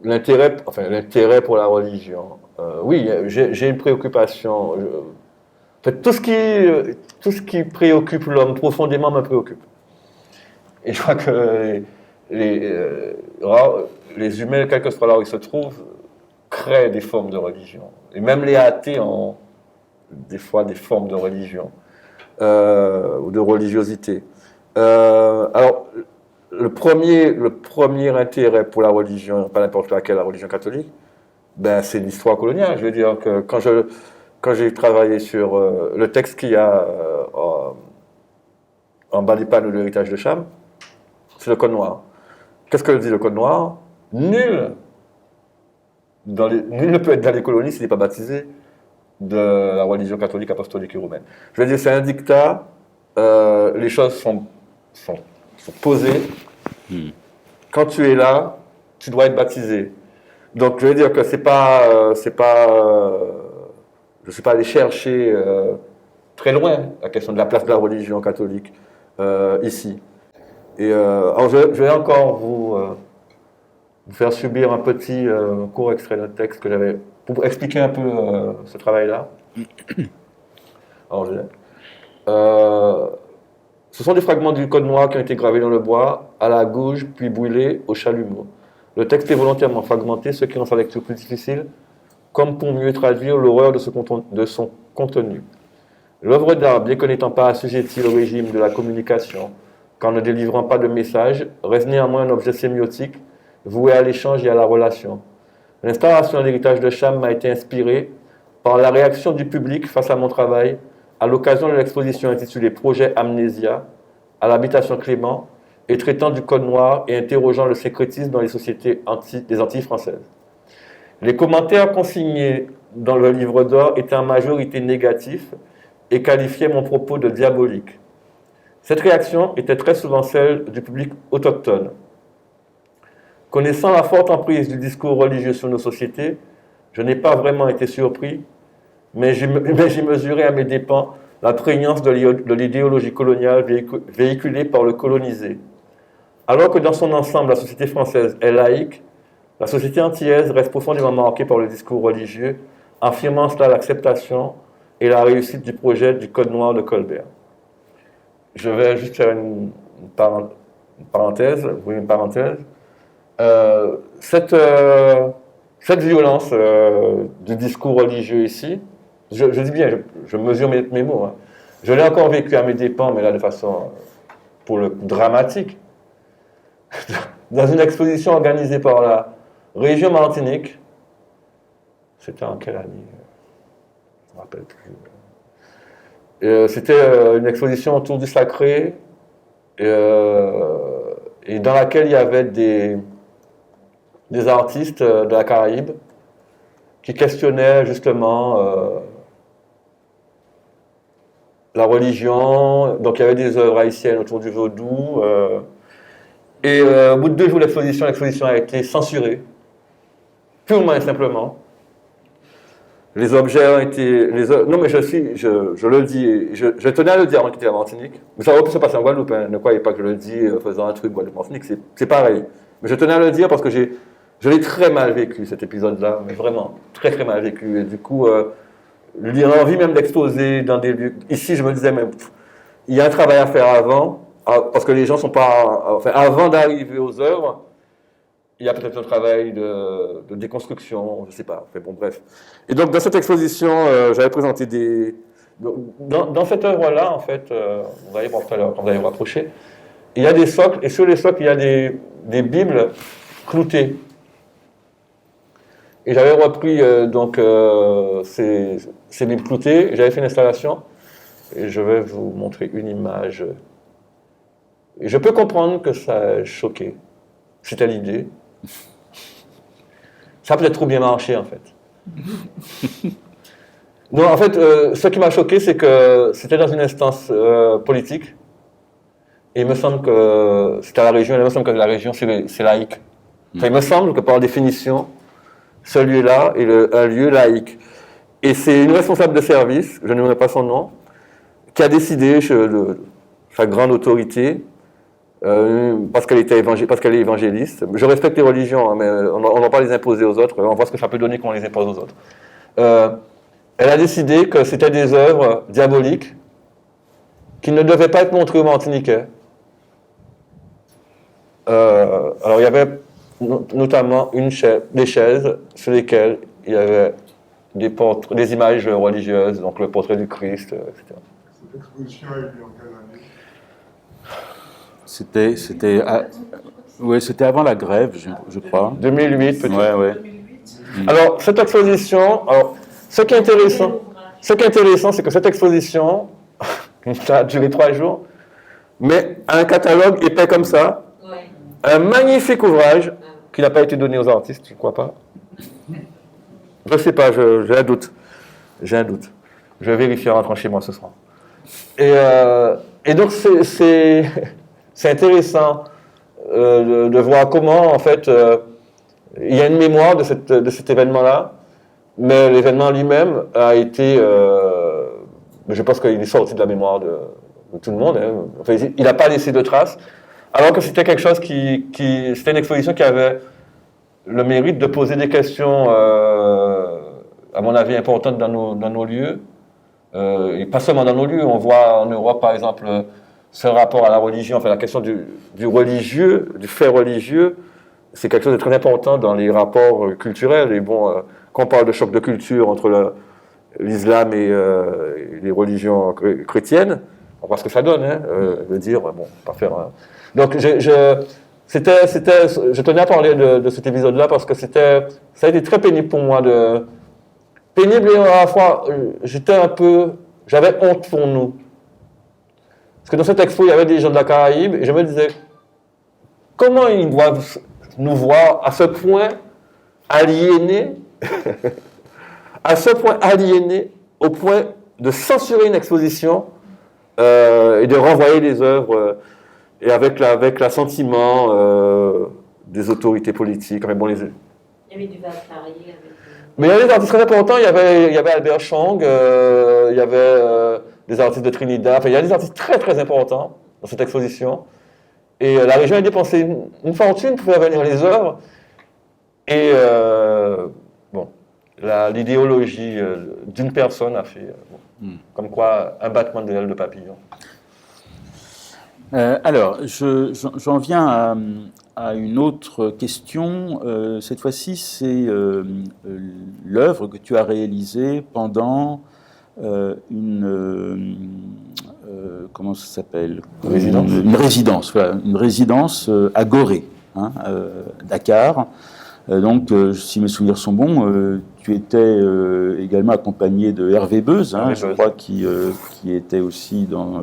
B: L'intérêt pour la religion. Oui, j'ai une préoccupation. En fait, tout ce qui préoccupe l'homme profondément me préoccupe. Et je crois que les humains, quel que soit là où ils se trouvent, créent des formes de religion. Et même les athées ont des fois des formes de religion ou de religiosité. Alors, le premier intérêt pour la religion, pas n'importe laquelle, la religion catholique, ben, c'est l'histoire coloniale. Je veux dire que quand j'ai travaillé sur le texte qu'il y a en bas des panneaux de l'héritage de Cham, c'est le Code noir. Qu'est-ce que dit le Code noir? Nul ne peut être dans les colonies s'il n'est pas baptisé de la religion catholique, apostolique et romaine. Je veux dire, c'est un dictat, les choses sont posées. Quand tu es là, tu dois être baptisé. Donc, je veux dire que je ne suis pas allé chercher très loin la question de la place de la religion catholique ici. Et alors je vais encore vous faire subir un petit court extrait d'un texte que j'avais pour expliquer un peu ce travail-là. Alors, ce sont des fragments du Code noir qui ont été gravés dans le bois, à la gouge, puis brûlés au chalumeau. Le texte est volontairement fragmenté, ce qui rend sa lecture plus difficile, comme pour mieux traduire l'horreur de son contenu. L'œuvre d'art, bien que n'étant pas assujettie au régime de la communication, qu'en ne délivrant pas de message, reste néanmoins un objet sémiotique, voué à l'échange et à la relation. L'installation de l'héritage de Cham m'a été inspirée par la réaction du public face à mon travail, à l'occasion de l'exposition intitulée Projet Amnésia, à l'habitation Clément, et traitant du Code noir et interrogeant le syncrétisme dans les sociétés des Antilles françaises. Les commentaires consignés dans le livre d'or étaient en majorité négatifs et qualifiaient mon propos de diabolique. Cette réaction était très souvent celle du public autochtone. Connaissant la forte emprise du discours religieux sur nos sociétés, je n'ai pas vraiment été surpris, mais j'ai mesuré à mes dépens la prégnance de l'idéologie coloniale véhiculée par le colonisé. Alors que dans son ensemble, la société française est laïque, la société antillaise reste profondément marquée par le discours religieux, affirmant cela l'acceptation et la réussite du projet du Code noir de Colbert. Je vais juste faire une parenthèse. Cette violence du discours religieux ici, je dis bien, je mesure mes mots, hein. Je l'ai encore vécu à mes dépens, mais là de façon dramatique. Dans une exposition organisée par la région Martinique, c'était en quelle année? Je ne me rappelle plus. C'était une exposition autour du sacré, et dans laquelle il y avait des artistes de la Caraïbe qui questionnaient justement la religion. Donc il y avait des œuvres haïtiennes autour du vaudou. Et au bout de 2 jours l'exposition a été censurée, purement et simplement. Les objets ont été... Non, mais je le dis, je tenais à le dire avant de quitter la Martinique. Mais ça aurait pu se passer en Guadeloupe, hein. Ne croyez pas que je le dis en faisant un truc Guadeloupe-Martinique, c'est pareil. Mais je tenais à le dire parce que je l'ai très mal vécu, cet épisode-là, mais vraiment, très très mal vécu. Et du coup, l'envie même d'exposer dans des lieux... Ici, je me disais même, il y a un travail à faire avant, parce que les gens sont pas... Enfin, avant d'arriver aux œuvres, il y a peut-être un travail de déconstruction, je ne sais pas. Enfin, bon, bref. Et donc, dans cette exposition, j'avais présenté des... Dans cette œuvre-là, en fait, vous allez voir tout à l'heure, quand vous allez vous rapprocher, il y a des socles, et sur les socles, il y a des bibles cloutées. Et j'avais repris ces bibles cloutées, j'avais fait une installation, et je vais vous montrer une image. Et je peux comprendre que ça a choqué. C'était l'idée. Ça a peut-être trop bien marché, en fait. Non, en fait, ce qui m'a choqué, c'est que c'était dans une instance politique. Et il me semble que c'était à la région, il me semble que la région, c'est laïque. Enfin, il me semble que par définition, ce lieu-là est un lieu laïque. Et c'est une responsable de service, je ne nommerai pas son nom, qui a décidé, sa grande autorité, parce qu'elle est évangéliste. Je respecte les religions, hein, mais on ne va pas les imposer aux autres. On voit ce que ça peut donner quand on les impose aux autres. Elle a décidé que c'était des œuvres diaboliques qui ne devaient pas être montrées aux Martiniquais. Alors il y avait notamment des chaises sur lesquelles il y avait des images religieuses, donc le portrait du Christ, etc.
C: Cette exposition a eu lieu en quelle année?
A: C'était avant la grève, je crois.
B: 2008 peut-être.
A: Ouais.
B: Alors cette exposition, ce qui est intéressant, c'est que cette exposition, ça a duré 3 jours, mais un catalogue épais comme ça, un magnifique ouvrage qui n'a pas été donné aux artistes, je ne crois pas. Je ne sais pas, j'ai un doute. Je vais vérifier en rentrant chez moi ce soir. Et donc c'est intéressant de voir comment, en fait, il y a une mémoire de cet événement-là, mais l'événement lui-même a été... je pense qu'il est sorti de la mémoire de tout le monde. Hein. Enfin, il n'a pas laissé de traces, alors que c'était quelque chose c'était une exposition qui avait le mérite de poser des questions, à mon avis, importantes dans nos lieux. Et pas seulement dans nos lieux. On voit en Europe, par exemple, ce rapport à la religion, enfin la question du religieux, du fait religieux, c'est quelque chose de très important dans les rapports culturels. Et bon, quand on parle de choc de culture entre l'islam et les religions chrétiennes, on voit ce que ça donne, hein, de dire, bon, pas faire... Donc, je tenais à parler de cet épisode-là parce que ça a été très pénible pour moi, pénible et à la fois, j'avais honte pour nous. Parce que dans cette expo, il y avait des gens de la Caraïbe et je me disais, comment ils doivent nous voir à ce point aliénés, au point de censurer une exposition et de renvoyer les œuvres et avec l'assentiment des autorités politiques. Mais bon,
D: il y avait du Valkyrie.
B: Mais il y avait des artistes très importants. Il y avait Albert Chong, il y avait des artistes de Trinidad. Enfin, il y a des artistes très très importants dans cette exposition. Et la région a dépensé une fortune pour faire venir les œuvres. Et bon, l'idéologie d'une personne a fait, comme quoi, un battement de l'aile de papillon.
A: Alors, j'en viens à une autre question. Cette fois-ci, c'est l'œuvre que tu as réalisée pendant comment ça s'appelle ? Une résidence, voilà, une résidence à Gorée, Dakar. Donc, si mes souvenirs sont bons, tu étais également accompagné de Hervé Beuze, je crois, qui était aussi dans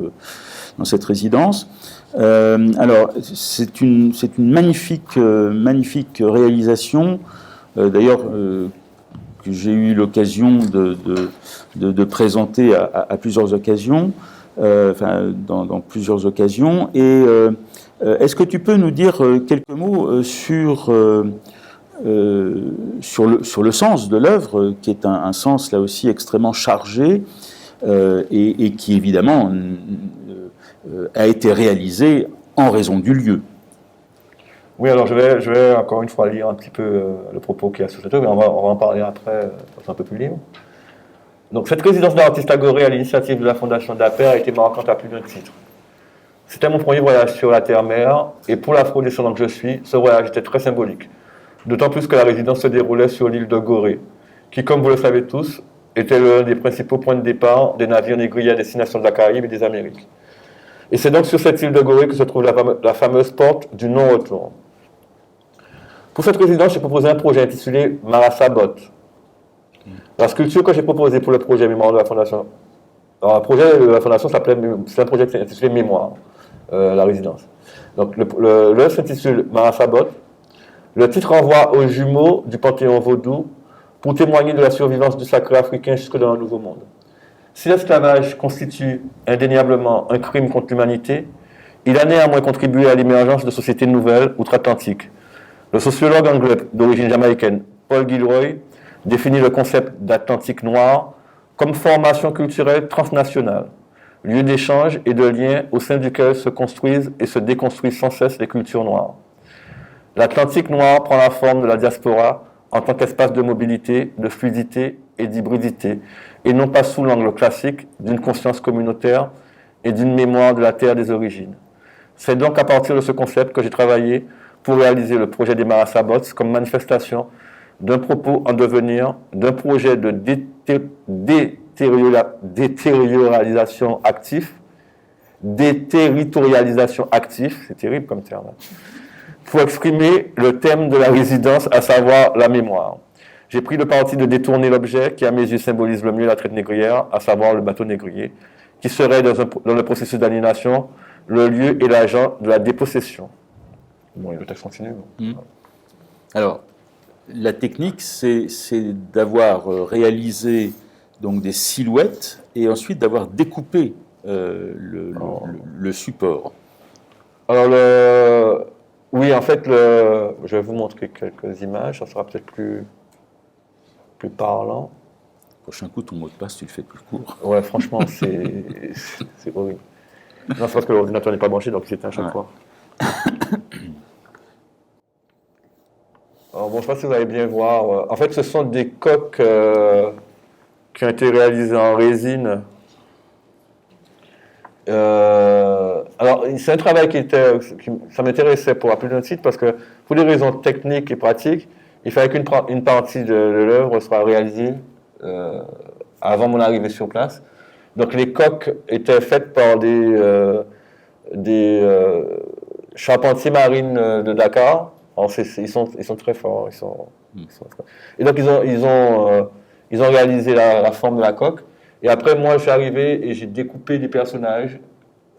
A: cette résidence. Alors, c'est une magnifique réalisation, d'ailleurs, que j'ai eu l'occasion de présenter à plusieurs occasions, dans plusieurs occasions. Et est-ce que tu peux nous dire quelques mots sur le sens de l'œuvre, qui est un sens là aussi extrêmement chargé et qui évidemment a été réalisé en raison du lieu.
B: Oui, alors je vais encore une fois lire un petit peu le propos qu'il y a sur cette œuvre, mais on va en parler après, c'est un peu plus libre. Donc cette résidence d'artiste à Gorée à l'initiative de la Fondation d'Aper a été marquante à plus d'un titre. C'était mon premier voyage sur la terre-mer, et pour l'afro-descendant que je suis, ce voyage était très symbolique. D'autant plus que la résidence se déroulait sur l'île de Gorée, qui, comme vous le savez tous, était l'un des principaux points de départ des navires négriers à destination de la Caraïbe et des Amériques. Et c'est donc sur cette île de Gorée que se trouve la fameuse porte du non-retour. Pour cette résidence, j'ai proposé un projet intitulé Marasabot. La sculpture que j'ai proposée pour le projet Mémoire de la Fondation, alors le projet de la Fondation c'est un projet intitulé Mémoire, la résidence. Donc l'œuvre s'intitule Marasabot. Le titre renvoie aux jumeaux du panthéon vaudou pour témoigner de la survivance du sacré africain jusque dans le Nouveau Monde. Si l'esclavage constitue indéniablement un crime contre l'humanité, il a néanmoins contribué à l'émergence de sociétés nouvelles outre-Atlantique, Le sociologue anglais d'origine jamaïcaine Paul Gilroy définit le concept d'Atlantique noir comme formation culturelle transnationale, lieu d'échange et de lien au sein duquel se construisent et se déconstruisent sans cesse les cultures noires. L'Atlantique noir prend la forme de la diaspora en tant qu'espace de mobilité, de fluidité et d'hybridité, et non pas sous l'angle classique d'une conscience communautaire et d'une mémoire de la terre des origines. C'est donc à partir de ce concept que j'ai travaillé pour réaliser le projet des Marasabots comme manifestation d'un propos en devenir, d'un projet de déterritorialisation actif, c'est terrible comme terme, pour exprimer le thème de la résidence, à savoir la mémoire. J'ai pris le parti de détourner l'objet qui, à mes yeux, symbolise le mieux la traite négrière, à savoir le bateau négrier, qui serait dans le processus d'aliénation le lieu et l'agent de la dépossession. Bon, le texte continue.
A: Alors, la technique, c'est d'avoir réalisé donc, des silhouettes et ensuite d'avoir découpé le support.
B: Alors, oui, en fait, je vais vous montrer quelques images, ça sera peut-être plus parlant.
A: Prochain coup, ton mot de passe, tu le fais plus court.
B: Ouais, franchement, c'est horrible. Non, c'est parce que l'ordinateur n'est pas branché, donc c'est à chaque fois. Alors, bon, je ne sais pas si vous allez bien voir. En fait, ce sont des coques qui ont été réalisées en résine. Alors, c'est un travail ça m'intéressait pour appeler un titre parce que pour des raisons techniques et pratiques, il fallait qu'une partie de l'œuvre soit réalisée avant mon arrivée sur place. Donc, les coques étaient faites par des charpentiers marines de Dakar. Alors, ils sont très forts. Et donc, ils ont réalisé la forme de la coque. Et après, moi, je suis arrivé et j'ai découpé des personnages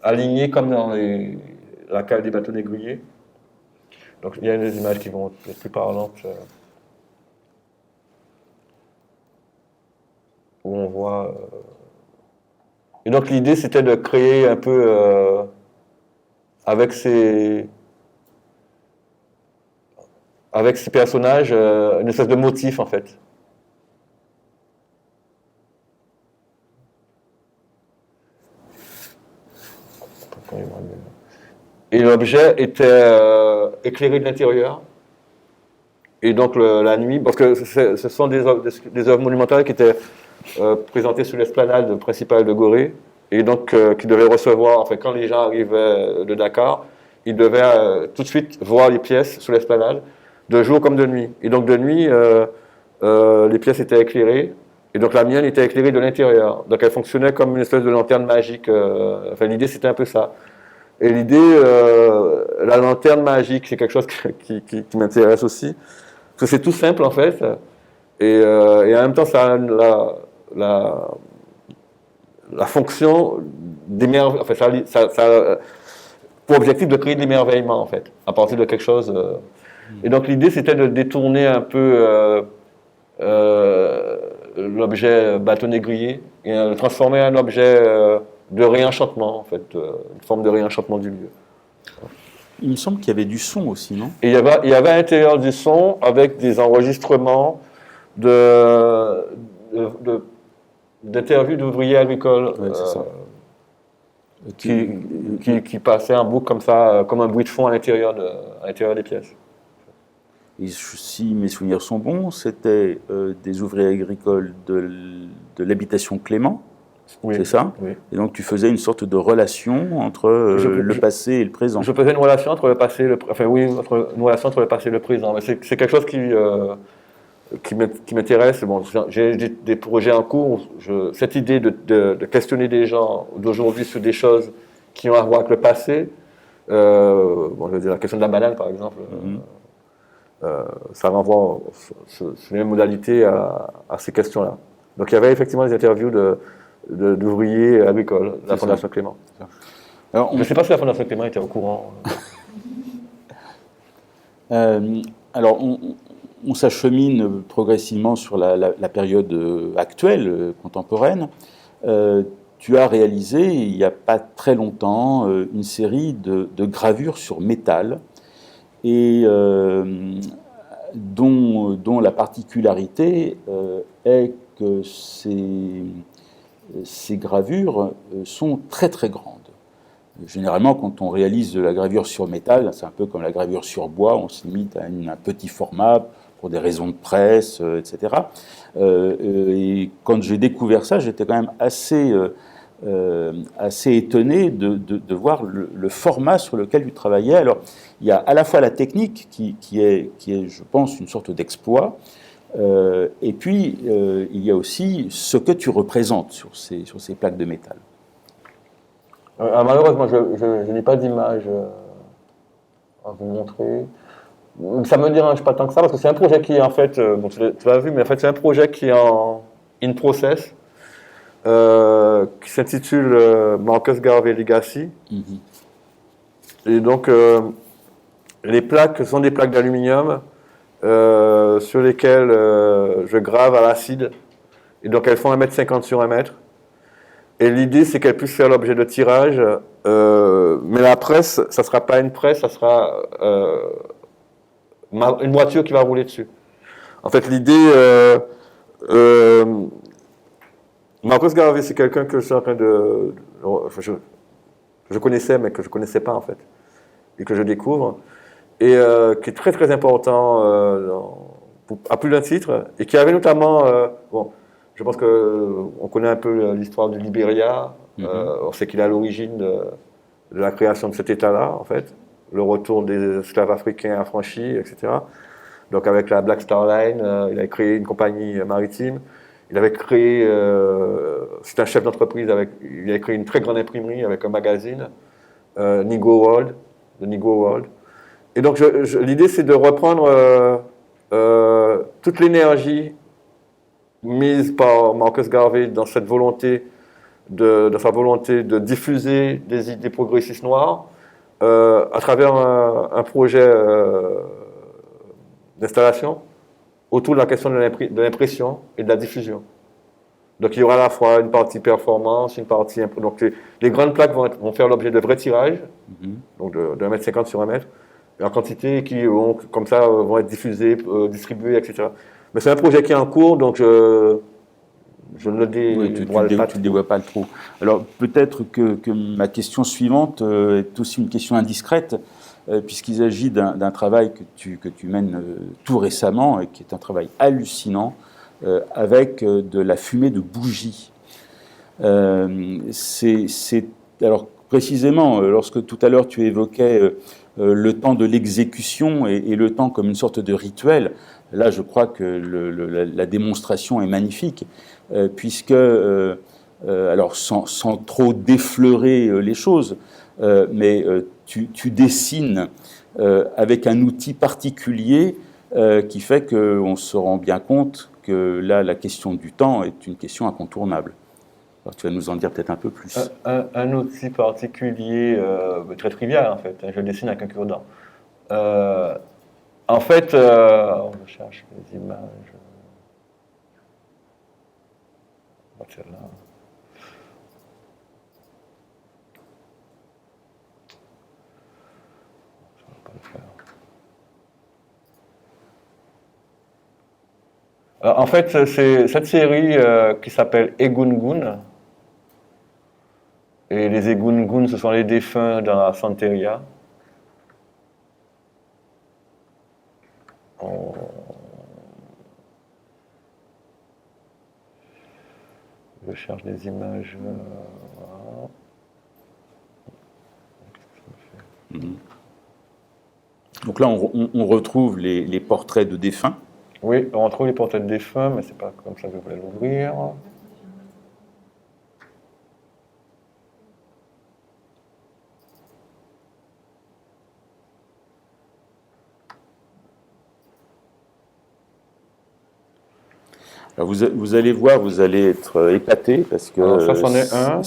B: alignés comme dans la cale des bateaux négriers. Donc, il y a des images qui vont être plus parlantes. Où on voit... Et donc, l'idée, c'était de créer un peu, avec ces personnages, une espèce de motif, en fait. Et l'objet était éclairé de l'intérieur. Et donc, la nuit, parce que ce sont des œuvres monumentales qui étaient présentées sur l'esplanade principale de Gorée, et donc qui devaient recevoir, enfin, quand les gens arrivaient de Dakar, ils devaient tout de suite voir les pièces sur l'esplanade, de jour comme de nuit. Et donc, de nuit, les pièces étaient éclairées, et donc la mienne était éclairée de l'intérieur. Donc, elle fonctionnait comme une espèce de lanterne magique. Enfin, l'idée, c'était un peu ça. Et l'idée, la lanterne magique, c'est quelque chose qui m'intéresse aussi. Parce que c'est tout simple, en fait. Et en même temps, ça a la fonction d'émerveillement. Enfin, ça a pour objectif de créer de l'émerveillement, en fait, à partir de quelque chose. Et donc, l'idée, c'était de détourner un peu l'objet bateau négrier et de transformer en objet de réenchantement, en fait, une forme de réenchantement du lieu.
A: Il me semble qu'il y avait du son aussi, non?
B: Et il y avait à l'intérieur du son avec des enregistrements d'interviews d'ouvriers agricoles qui passaient en boucle comme ça, comme un bruit de fond à l'intérieur des pièces.
A: Et si mes souvenirs sont bons, c'était des ouvriers agricoles de l'habitation Clément.
B: Oui,
A: c'est ça?
B: Oui.
A: Et donc tu faisais une sorte de relation entre le passé et le présent.
B: Je faisais une relation entre le passé et le présent. Une relation entre le passé et le présent. Mais c'est quelque chose qui m'intéresse. Bon, j'ai des projets en cours. Cette idée de questionner des gens d'aujourd'hui sur des choses qui ont à voir avec le passé. Je veux dire la question de la banane, par exemple. Ça renvoie sur les mêmes modalités à ces questions-là. Donc il y avait effectivement des interviews d'ouvriers agricoles de la Fondation Clément. Alors, je ne sais pas si la Fondation Clément était au courant.
A: Alors, on s'achemine progressivement sur la période actuelle, contemporaine. Tu as réalisé, il n'y a pas très longtemps, une série de gravures sur métal et dont la particularité est que ces gravures sont très très grandes. Généralement, quand on réalise de la gravure sur métal, c'est un peu comme la gravure sur bois, on se limite à un petit format pour des raisons de presse, etc. Et quand j'ai découvert ça, j'étais quand même assez étonné de voir le format sur lequel tu travaillais. Alors, il y a à la fois la technique qui est, je pense, une sorte d'exploit, et puis il y a aussi ce que tu représentes sur ces plaques de métal.
B: Malheureusement, je n'ai pas d'image à vous montrer. Ça me dérange pas tant que ça, parce que c'est un projet qui est en fait, bon, tu l'as vu, mais en fait c'est un projet qui est en in process, qui s'intitule Marcus Garvey Legacy. Et donc les plaques sont des plaques d'aluminium sur lesquelles je grave à l'acide, et donc elles font 1,50 m sur 1 m. Et l'idée, c'est qu'elle puisse faire l'objet de tirage, mais la presse, ça ne sera pas une presse, ça sera une voiture qui va rouler dessus. En fait, l'idée... Marcus Garvey, c'est quelqu'un que je suis en train de... je connaissais, mais que je ne connaissais pas, en fait, et que je découvre, et qui est très, très important à plus d'un titre, et qui avait notamment... bon, je pense qu'on connaît un peu l'histoire du Libéria. On sait qu'il est à l'origine de la création de cet État-là, en fait. Le retour des esclaves africains affranchis, etc. Donc avec la Black Star Line, il a créé une compagnie maritime. Il avait créé... c'est un chef d'entreprise. Il a créé une très grande imprimerie avec un magazine, Negro World, de Negro World. Et donc l'idée, c'est de reprendre toute l'énergie mise par Marcus Garvey dans cette volonté dans sa volonté de diffuser des idées progressistes noires à travers un projet d'installation autour de la question de l'impression et de la diffusion. Donc il y aura à la fois une partie performance, une partie... Donc les grandes plaques vont faire l'objet de vrais tirages, donc de 1,50 m sur 1 m, et en quantité qui vont, comme ça, vont être diffusées, distribuées, etc. Mais c'est un projet qui est en cours, donc je ne le dévoile pas.
A: Tu ne dévoiles pas trop. Alors peut-être que ma question suivante est aussi une question indiscrète, puisqu'il s'agit d'un travail que tu mènes tout récemment, et qui est un travail hallucinant, avec de la fumée de bougies. Alors précisément, lorsque tout à l'heure tu évoquais le temps de l'exécution et le temps comme une sorte de rituel, là, je crois que la démonstration est magnifique, puisque, alors sans trop défleurer les choses, mais tu dessines avec un outil particulier qui fait qu'on se rend bien compte que là, la question du temps est une question incontournable. Alors, tu vas nous en dire peut-être un peu plus.
B: Un outil particulier, très trivial en fait, je dessine avec un cure-dent. En fait, je cherche les images. Celle-là. Ça va pas le faire. Alors, en fait, c'est cette série qui s'appelle Egungun. Et les Egungun, ce sont les défunts dans la Santeria. Je cherche des images.
A: Voilà. Donc là, on retrouve les portraits de défunts.
B: Oui, on retrouve les portraits de défunts, mais c'est pas comme ça que je voulais l'ouvrir.
A: Alors vous allez voir, vous allez être épaté, parce que
B: alors ça, c'en est un.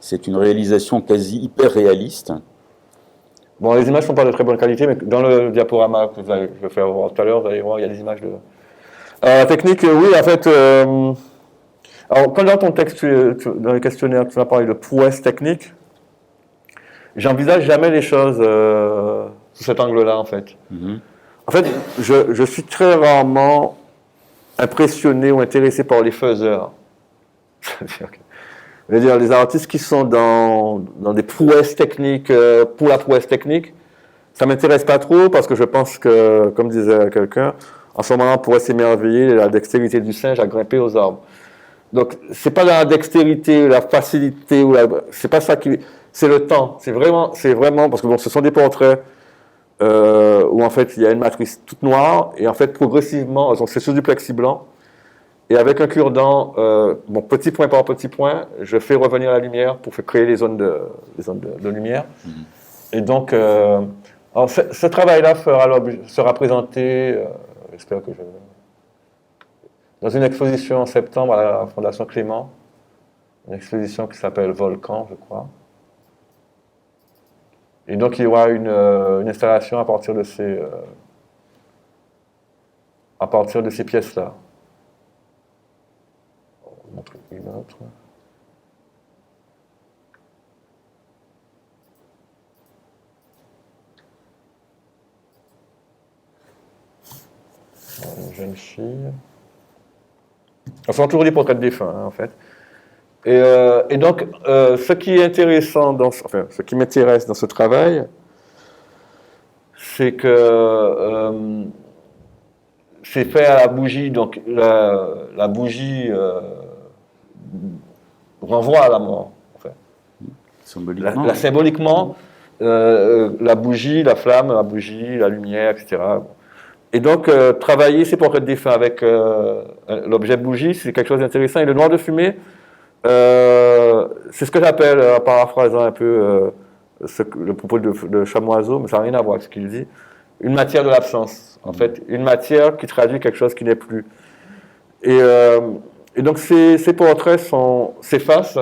A: C'est une réalisation quasi hyper réaliste.
B: Bon, les images ne sont pas de très bonne qualité, mais dans le diaporama que je vais faire voir tout à l'heure, vous allez voir, il y a des images de... La technique, oui, en fait... alors, quand dans ton texte, dans le questionnaire, tu m'as parlé de prouesse technique, j'envisage jamais les choses sous cet angle-là, en fait. En fait, je suis très rarement impressionné ou intéressé par les faiseurs. Je veux dire, les artistes qui sont dans des prouesses techniques, pour la prouesse technique, ça m'intéresse pas trop parce que je pense que, comme disait quelqu'un, en ce moment, on pourrait s'émerveiller de la dextérité du singe à grimper aux arbres. Donc, c'est pas la dextérité, la facilité, c'est pas ça qui, c'est le temps. C'est vraiment, parce que bon, ce sont des portraits où en fait il y a une matrice toute noire et en fait progressivement, donc c'est sur du plexi blanc et avec un cure-dent, bon, petit point par petit point, je fais revenir la lumière pour créer les zones de lumière. Et donc, alors ce travail-là sera présenté, j'espère que dans une exposition en septembre à la Fondation Clément, une exposition qui s'appelle Volcan, je crois. Et donc il y aura une installation à partir de ces pièces-là. On va montrer une autre. Une jeune fille. Ce sont toujours des portraits de défunts, hein, en fait. Et donc, ce qui est intéressant, ce qui m'intéresse dans ce travail, c'est que c'est fait à la bougie. Donc, la bougie renvoie à la mort. En fait.
A: Symboliquement.
B: Symboliquement, la bougie, la flamme, la bougie, la lumière, etc. Et donc, travailler ces portraits de défunts avec l'objet bougie, c'est quelque chose d'intéressant. Et le noir de fumée, c'est ce que j'appelle, en paraphrasant un peu le propos de Chamoiseau, mais ça n'a rien à voir avec ce qu'il dit, une matière de l'absence. En fait, une matière qui traduit quelque chose qui n'est plus. Et donc, ces portraits s'effacent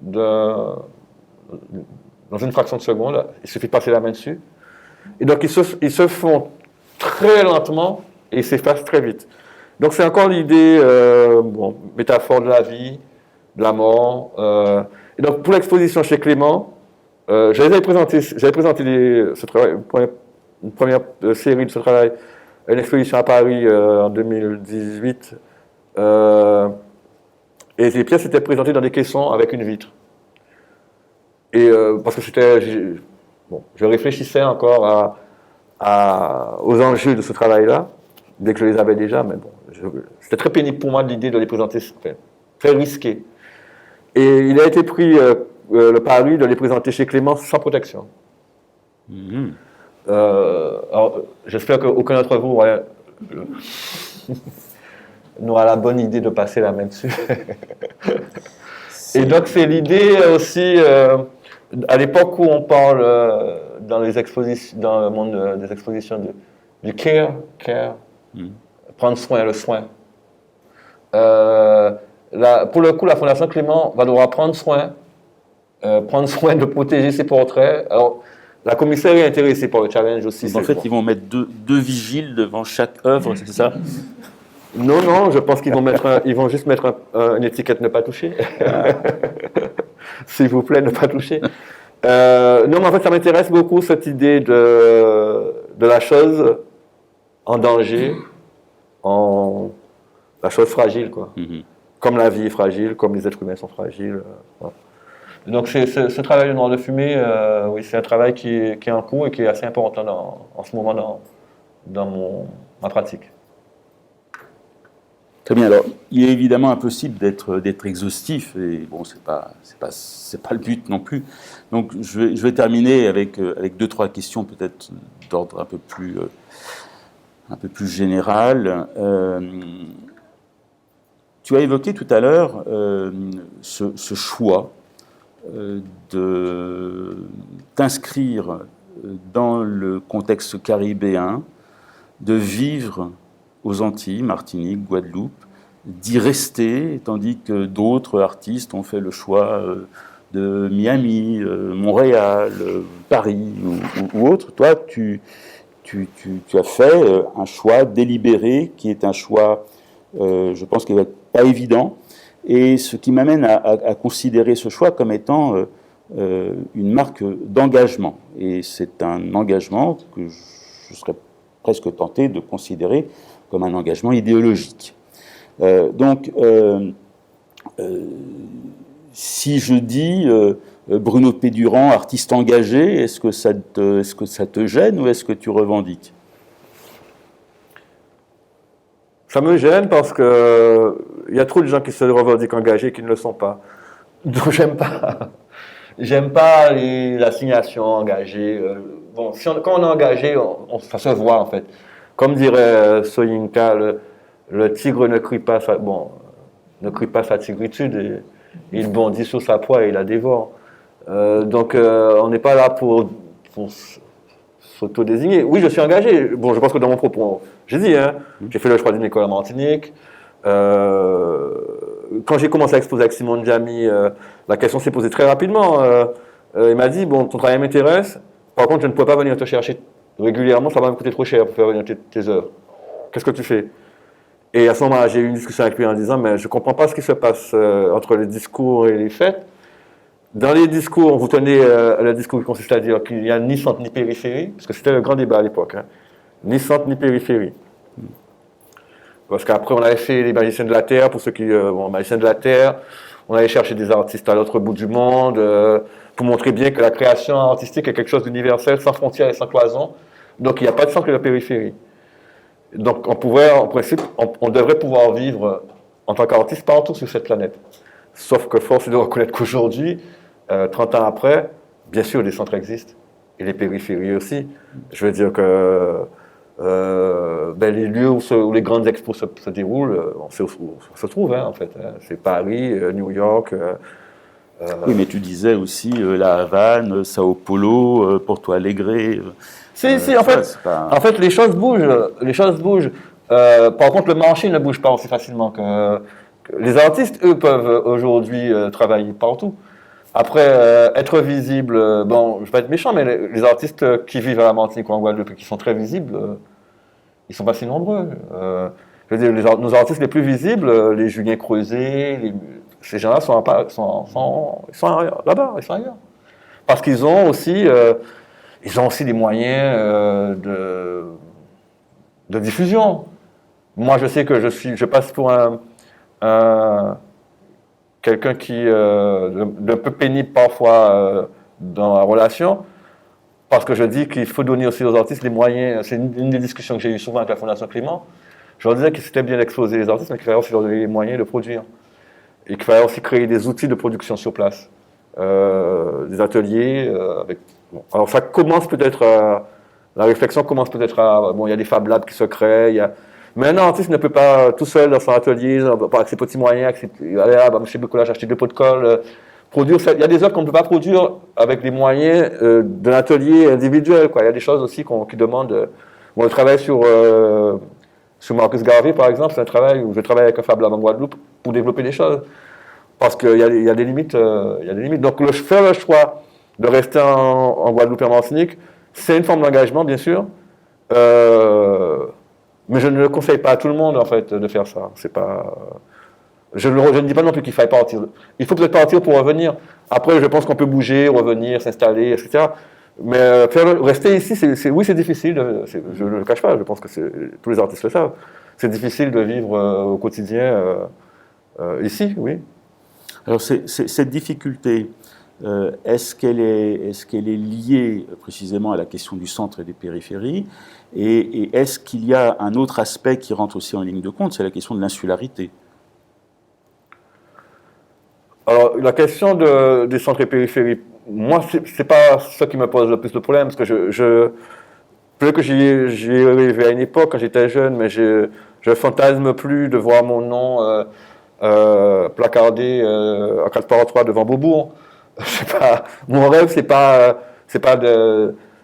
B: dans une fraction de seconde. Il suffit de passer la main dessus. Et donc, ils se font très lentement et ils s'effacent très vite. Donc, c'est encore l'idée, métaphore de la vie, de la mort. Et donc, pour l'exposition chez Clément, j'avais présenté ce travail, une première série de ce travail, une exposition à Paris en 2018. Et les pièces étaient présentées dans des caissons avec une vitre. Et parce que je réfléchissais encore aux enjeux de ce travail-là, dès que je les avais déjà, mais bon, c'était très pénible pour moi l'idée de les présenter, très risqué. Et il a été pris le pari de les présenter chez Clément sans protection. Alors, j'espère qu'aucun d'entre vous n'aura la bonne idée de passer la main dessus. Et donc, c'est l'idée aussi, à l'époque où on parle dans le monde des expositions du care, prendre soin, le soin. Pour le coup, la Fondation Clément va devoir prendre soin de protéger ses portraits. Alors, la commissaire est intéressée par le challenge aussi.
A: En fait, ils vont mettre deux vigiles devant chaque œuvre, c'est ça?
B: Non, je pense qu'ils vont juste mettre une étiquette ne pas toucher. S'il vous plaît, ne pas toucher. Non, mais en fait, ça m'intéresse beaucoup cette idée de la chose en danger, la chose fragile, quoi. Comme la vie est fragile, comme les êtres humains sont fragiles. Voilà. Donc, ce travail de noir de fumée, oui, c'est un travail qui est en cours et qui est assez important en ce moment dans ma pratique.
A: Très bien. Alors, il est évidemment impossible d'être exhaustif, et bon, c'est pas le but non plus. Donc, je vais terminer avec 2-3 questions, peut-être d'ordre un peu plus général. Tu as évoqué tout à l'heure ce choix de t'inscrire dans le contexte caribéen, de vivre aux Antilles, Martinique, Guadeloupe, d'y rester, tandis que d'autres artistes ont fait le choix de Miami, Montréal, Paris ou autre. Toi, tu as fait un choix délibéré qui est un choix, je pense, qui n'est pas évident, et ce qui m'amène à considérer ce choix comme étant une marque d'engagement. Et c'est un engagement que je serais presque tenté de considérer comme un engagement idéologique. Si je dis Bruno Pédurand, artiste engagé, est-ce que ça te gêne ou est-ce que tu revendiques?
B: Ça me gêne parce que il y a trop de gens qui se revendiquent engagés et qui ne le sont pas. Donc j'aime pas. J'aime pas l'assignation engagée. Bon, quand on est engagé, ça se voit en fait. Comme dirait Soyinka, le tigre ne crie pas sa tigritude et il bondit sur sa proie et il la dévore. Donc on n'est pas là pour s'auto-désigner. Oui, je suis engagé. Bon, je pense que dans mon propos, j'ai dit, j'ai fait le choix d'une école en Martinique. Quand j'ai commencé à exposer avec Simon Djami, la question s'est posée très rapidement. Il m'a dit, bon, ton travail m'intéresse, par contre, je ne pourrais pas venir te chercher régulièrement, ça va me coûter trop cher pour faire venir tes œuvres. Qu'est-ce que tu fais? Et à ce moment-là, j'ai eu une discussion avec lui en disant, mais je ne comprends pas ce qui se passe entre les discours et les faits. Dans les discours, vous tenez le discours qui consiste à dire qu'il n'y a ni centre ni périphérie, parce que c'était le grand débat à l'époque, ni centre ni périphérie. Parce qu'après, on avait fait les magiciens de la Terre, pour ceux qui... magiciens de la Terre, on allait chercher des artistes à l'autre bout du monde, pour montrer bien que la création artistique est quelque chose d'universel, sans frontières et sans cloisons. Donc, il n'y a pas de centre et de périphérie. Donc, en principe, on devrait pouvoir vivre en tant qu'artiste partout sur cette planète. Sauf que force est de reconnaître qu'aujourd'hui, 30 ans après, bien sûr, les centres existent, et les périphéries aussi. Je veux dire que les lieux où les grandes expos se déroulent, on sait où se trouve, en fait. C'est Paris, New York.
A: Oui, mais tu disais aussi La Havane, Sao Paulo, Porto Alegre.
B: En fait, les choses bougent. Par contre, le marché ne bouge pas aussi facilement que les artistes, eux, peuvent aujourd'hui travailler partout. Après, être visible, je ne vais pas être méchant, mais les artistes qui vivent à la Martinique ou en Guadeloupe et qui sont très visibles, ils ne sont pas si nombreux. Je veux dire, nos artistes les plus visibles, les Julien Creuset, ces gens-là ils sont là-bas, ils sont ailleurs. Parce qu'ils ont aussi des moyens de diffusion. Moi, je sais que je passe pour quelqu'un qui d'un peu pénible parfois dans la relation, parce que je dis qu'il faut donner aussi aux artistes les moyens. C'est une des discussions que j'ai eues souvent avec la Fondation Clément. Je leur disais que c'était bien d'exposer les artistes, mais qu'il fallait aussi leur donner les moyens de produire. Et qu'il fallait aussi créer des outils de production sur place. Des ateliers Alors ça commence peut-être la réflexion commence peut-être il y a des Fab Labs qui se créent, mais un artiste ne peut pas tout seul dans son atelier, avec ses petits moyens, chez Bricolage, acheter 2 pots de colle, produire. Il y a des œuvres qu'on ne peut pas produire avec les moyens d'un atelier individuel, quoi. Il y a des choses aussi qui demandent. Le travail sur Marcus Garvey, par exemple, c'est un travail où je travaille avec un Fab Lab en Guadeloupe pour développer des choses. Parce qu'il y a des limites. Donc, faire le choix de rester en Guadeloupe et en Martinique, c'est une forme d'engagement, bien sûr. Mais je ne le conseille pas à tout le monde, en fait, de faire ça. Je ne dis pas non plus qu'il faille partir. Il faut peut-être partir pour revenir. Après, je pense qu'on peut bouger, revenir, s'installer, etc. Mais rester ici, c'est difficile. Je ne le cache pas, je pense que tous les artistes le savent. C'est difficile de vivre au quotidien ici, oui.
A: Alors, cette difficulté, est-ce qu'elle est liée précisément à la question du centre et des périphéries? Et est-ce qu'il y a un autre aspect qui rentre aussi en ligne de compte, c'est la question de l'insularité?
B: Alors, la question des centres et périphéries, moi, c'est pas ça qui me pose le plus de problème, parce que peut-être que j'y ai rêvé à une époque, quand j'étais jeune, mais je fantasme plus de voir mon nom placardé à 4x3 devant Beaubourg. Mon rêve, c'est pas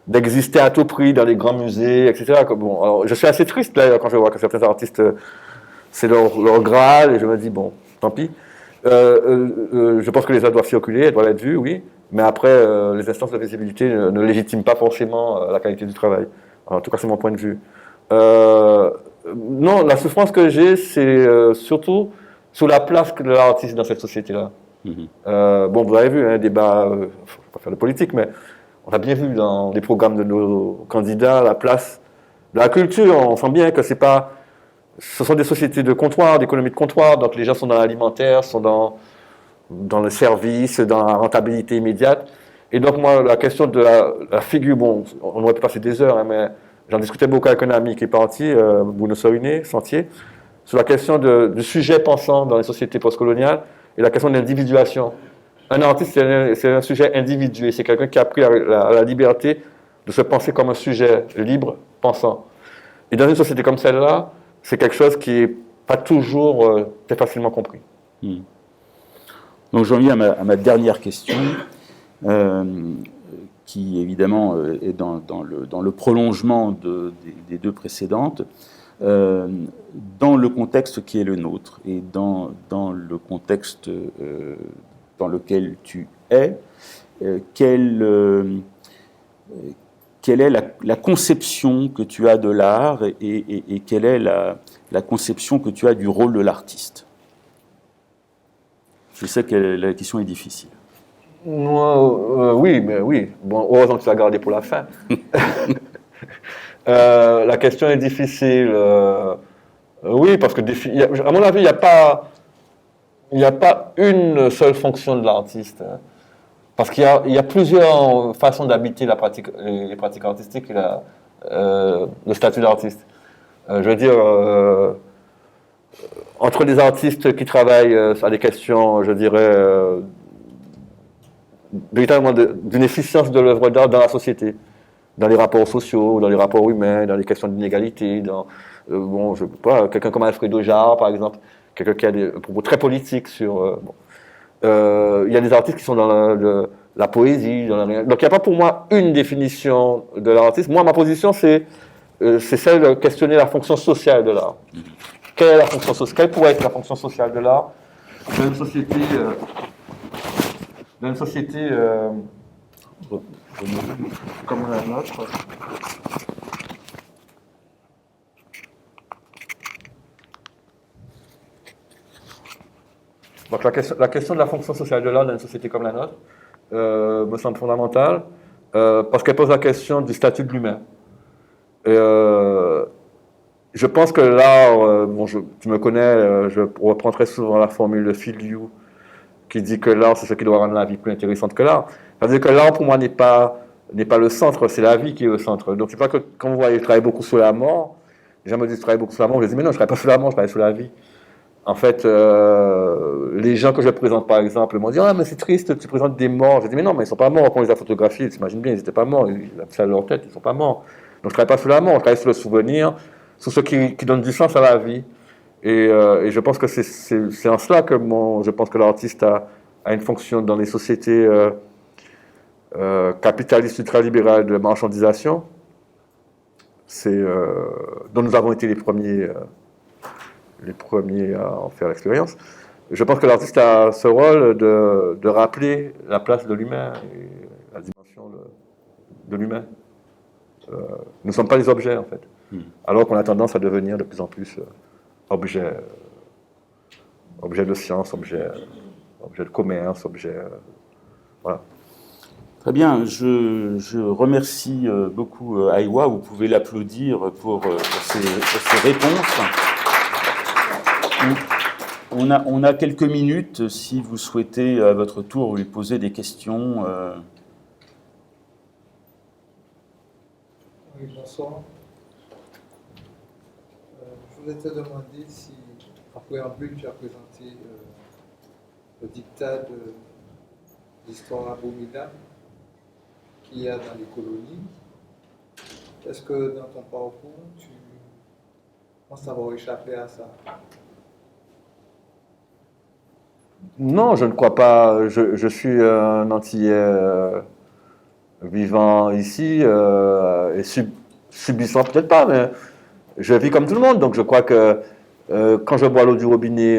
B: d'exister à tout prix dans les grands musées, etc. Alors, je suis assez triste d'ailleurs quand je vois que certains artistes, c'est leur Graal, et je me dis, bon, tant pis. Je pense que les œuvres doivent circuler, elles doivent être vues, oui, mais après, les instances de visibilité ne légitiment pas forcément la qualité du travail. En tout cas, c'est mon point de vue. Non, la souffrance que j'ai, c'est surtout sur la place de l'artiste dans cette société-là. Bon, vous avez vu, un débat, faut pas faire de politique, mais on a bien vu dans les programmes de nos candidats la place de la culture. On sent bien que ce sont des sociétés de comptoir, d'économie de comptoir, donc les gens sont dans l'alimentaire, sont dans le service, dans la rentabilité immédiate. Et donc moi, la question de la figure, bon, on aurait pu passer des heures, hein, mais j'en discutais beaucoup avec un ami qui est parti, Bruno Soriné, Sentier, sur la question du sujet pensant dans les sociétés postcoloniales et la question de l'individuation. Un artiste, c'est un sujet individué, c'est quelqu'un qui a pris la liberté de se penser comme un sujet libre, pensant. Et dans une société comme celle-là, c'est quelque chose qui n'est pas toujours très facilement compris.
A: Donc j'en viens à ma dernière question, qui évidemment est dans le prolongement des deux précédentes. Dans le contexte qui est le nôtre et dans le contexte dans lequel tu es, quelle est la conception que tu as de l'art et quelle est la conception que tu as du rôle de l'artiste? Je sais que la question est difficile.
B: Oui, mais oui. Bon, heureusement que tu l'as gardé pour la fin. La question est difficile. Oui, parce que à mon avis, il n'y a pas une seule fonction de l'artiste. Hein. Parce qu'il y a plusieurs façons d'habiter les pratiques artistiques et le statut d'artiste. Je veux dire, entre les artistes qui travaillent à des questions, je dirais, véritablement d'une efficience de l'œuvre d'art dans la société, dans les rapports sociaux, dans les rapports humains, dans les questions d'inégalité, bon, je sais pas, quelqu'un comme Alfredo Jarre, par exemple, quelqu'un qui a des propos très politiques sur... il y a des artistes qui sont dans la poésie, donc il n'y a pas pour moi une définition de l'artiste. Moi, ma position, c'est celle de questionner la fonction sociale de l'art. Quelle est la fonction sociale? Quelle pourrait être la fonction sociale de l'art dans une société... comme la nôtre. Donc la question de la fonction sociale de l'art dans une société comme la nôtre me semble fondamentale parce qu'elle pose la question du statut de l'humain. Je pense que l'art, tu me connais, je reprends très souvent la formule de Phil Liu qui dit que l'art, c'est ce qui doit rendre la vie plus intéressante que l'art. C'est-à-dire que l'art, pour moi, n'est pas le centre, c'est la vie qui est le centre. Donc, c'est pas que, quand vous voyez, je travaille beaucoup sur la mort, les gens me disent, je travaille beaucoup sur la mort, je dis, mais non, je travaille pas sur la mort, je travaille sur la vie. En fait, les gens que je présente, par exemple, m'ont dit, ah, mais c'est triste, tu présentes des morts. Je dis, mais non, mais ils sont pas morts, quand on les a photographiés, t'imagines bien, ils étaient pas morts, ils ont ça dans leur tête, ils sont pas morts. Donc, je travaille pas sur la mort, je travaille sur le souvenir, sur ce qui donne du sens à la vie. Et je pense que c'est en cela que je pense que l'artiste a une fonction dans les sociétés capitalistes ultralibérales de marchandisation, dont nous avons été les premiers à en faire l'expérience. Je pense que l'artiste a ce rôle de rappeler la place de l'humain et la dimension de l'humain. Nous ne sommes pas des objets, en fait. Alors qu'on a tendance à devenir de plus en plus objet de science, objet de commerce, voilà.
A: Très bien, je remercie beaucoup Aïwa, vous pouvez l'applaudir pour ses réponses. On a quelques minutes si vous souhaitez à votre tour lui poser des questions.
E: Oui, bonsoir. Je voulais te demander si, en préambule, tu as présenté le dictat de l'histoire abominable qu'il y a dans les colonies. Est-ce que dans ton parcours, tu penses avoir échappé à ça?
B: Non, je ne crois pas. Je suis un Antillais vivant ici et subissant peut-être pas, mais je vis comme tout le monde. Donc je crois que quand je bois l'eau du robinet,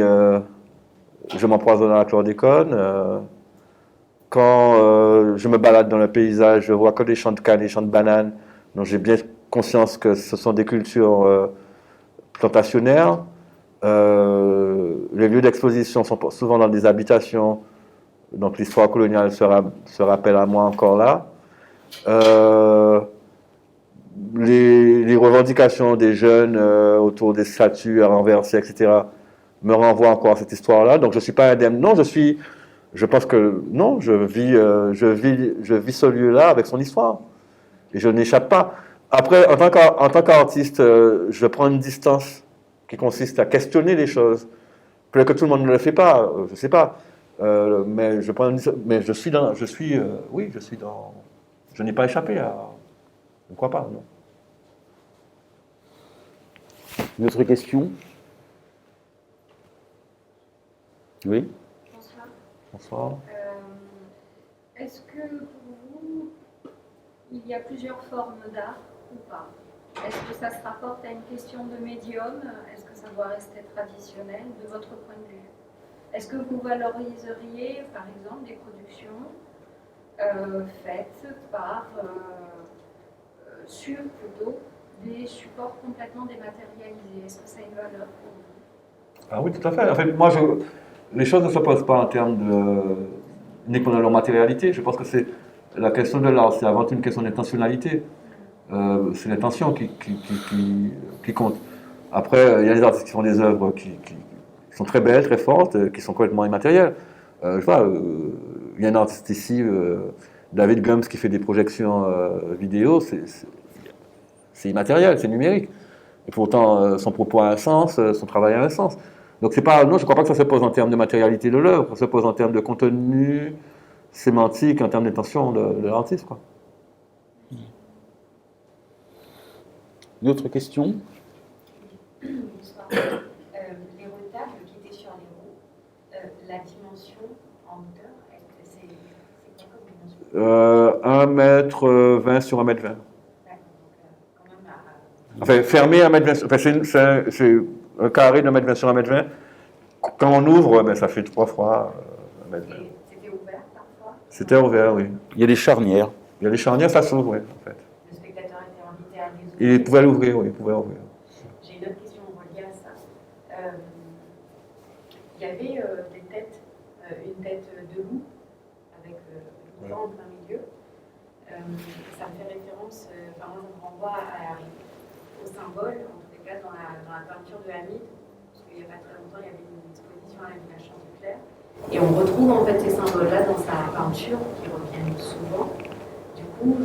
B: je m'empoisonne à la chlordécone. Quand je me balade dans le paysage, je vois que des champs de canne, des champs de bananes. Donc j'ai bien conscience que ce sont des cultures plantationnaires. Les lieux d'exposition sont souvent dans des habitations Donc l'histoire coloniale se rappelle à moi encore là. Les revendications des jeunes autour des statues à renverser, etc., me renvoient encore à cette histoire-là. Donc je ne suis pas indemne. Non, je pense que non, je vis ce lieu-là avec son histoire. Et je n'échappe pas. Après, en tant qu'artiste, je prends une distance qui consiste à questionner les choses. Peut-être que tout le monde ne le fait pas, je ne sais pas. Mais je suis dans, oui, je suis dans, je n'ai pas échappé à, je ne crois pas, non.
A: Une autre question? Oui?
F: Bonsoir.
B: Bonsoir.
F: Est-ce que pour vous, il y a plusieurs formes d'art ou pas? Est-ce que ça se rapporte à une question de médium? Est-ce que ça doit rester traditionnel de votre point de vue? Est-ce que vous valoriseriez, par exemple, des productions faites sur plutôt des supports complètement dématérialisés? Est-ce que ça a une valeur pour vous?
B: Ah oui, tout à fait. En fait, moi, les choses ne se posent pas en termes uniquement de leur matérialité. Je pense que c'est la question de l'art, c'est avant tout une question d'intentionnalité. C'est l'intention qui compte. Après, il y a des artistes qui font des œuvres qui sont très belles, très fortes, qui sont complètement immatérielles. Je vois, il y a un artiste ici, David Gums, qui fait des projections vidéo, c'est immatériel, c'est numérique. Et pourtant, son propos a un sens, son travail a un sens. Donc, c'est pas, non, je ne crois pas que ça se pose en termes de matérialité de l'œuvre, ça se pose en termes de contenu sémantique, en termes d'intention de l'artiste, quoi.
A: Une autre question?
D: Bonsoir. Les retables qui étaient sur les roues, la dimension en hauteur, c'est quoi comme dimension?
B: 1,20 m sur 1,20 m.
D: D'accord, donc quand même à...
B: Enfin, fermé 1,20 m. Enfin, c'est un carré de 1,20 m sur 1,20 m. Quand on ouvre, ben, ça fait 3 fois 1,20 m.
D: C'était ouvert parfois?
B: C'était ouvert, oui.
A: Il y a des charnières.
B: Il y a des charnières, ça s'ouvre, oui, en fait.
D: Le spectateur était invité à les ouvrir.
B: Il pouvait l'ouvrir, oui, il pouvait ouvrir.
D: J'ai une autre question reliée à ça. Il y avait des têtes, une tête de loup avec le vent en plein milieu. Ça me fait référence, enfin moi ça me renvoie au symbole, en tous les cas dans la peinture de Hamid, parce qu'il n'y a pas très longtemps il y avait une exposition à la Villa Champ-du-Clair. Et on retrouve en fait ces symboles-là dans sa peinture qui reviennent souvent. Du coup,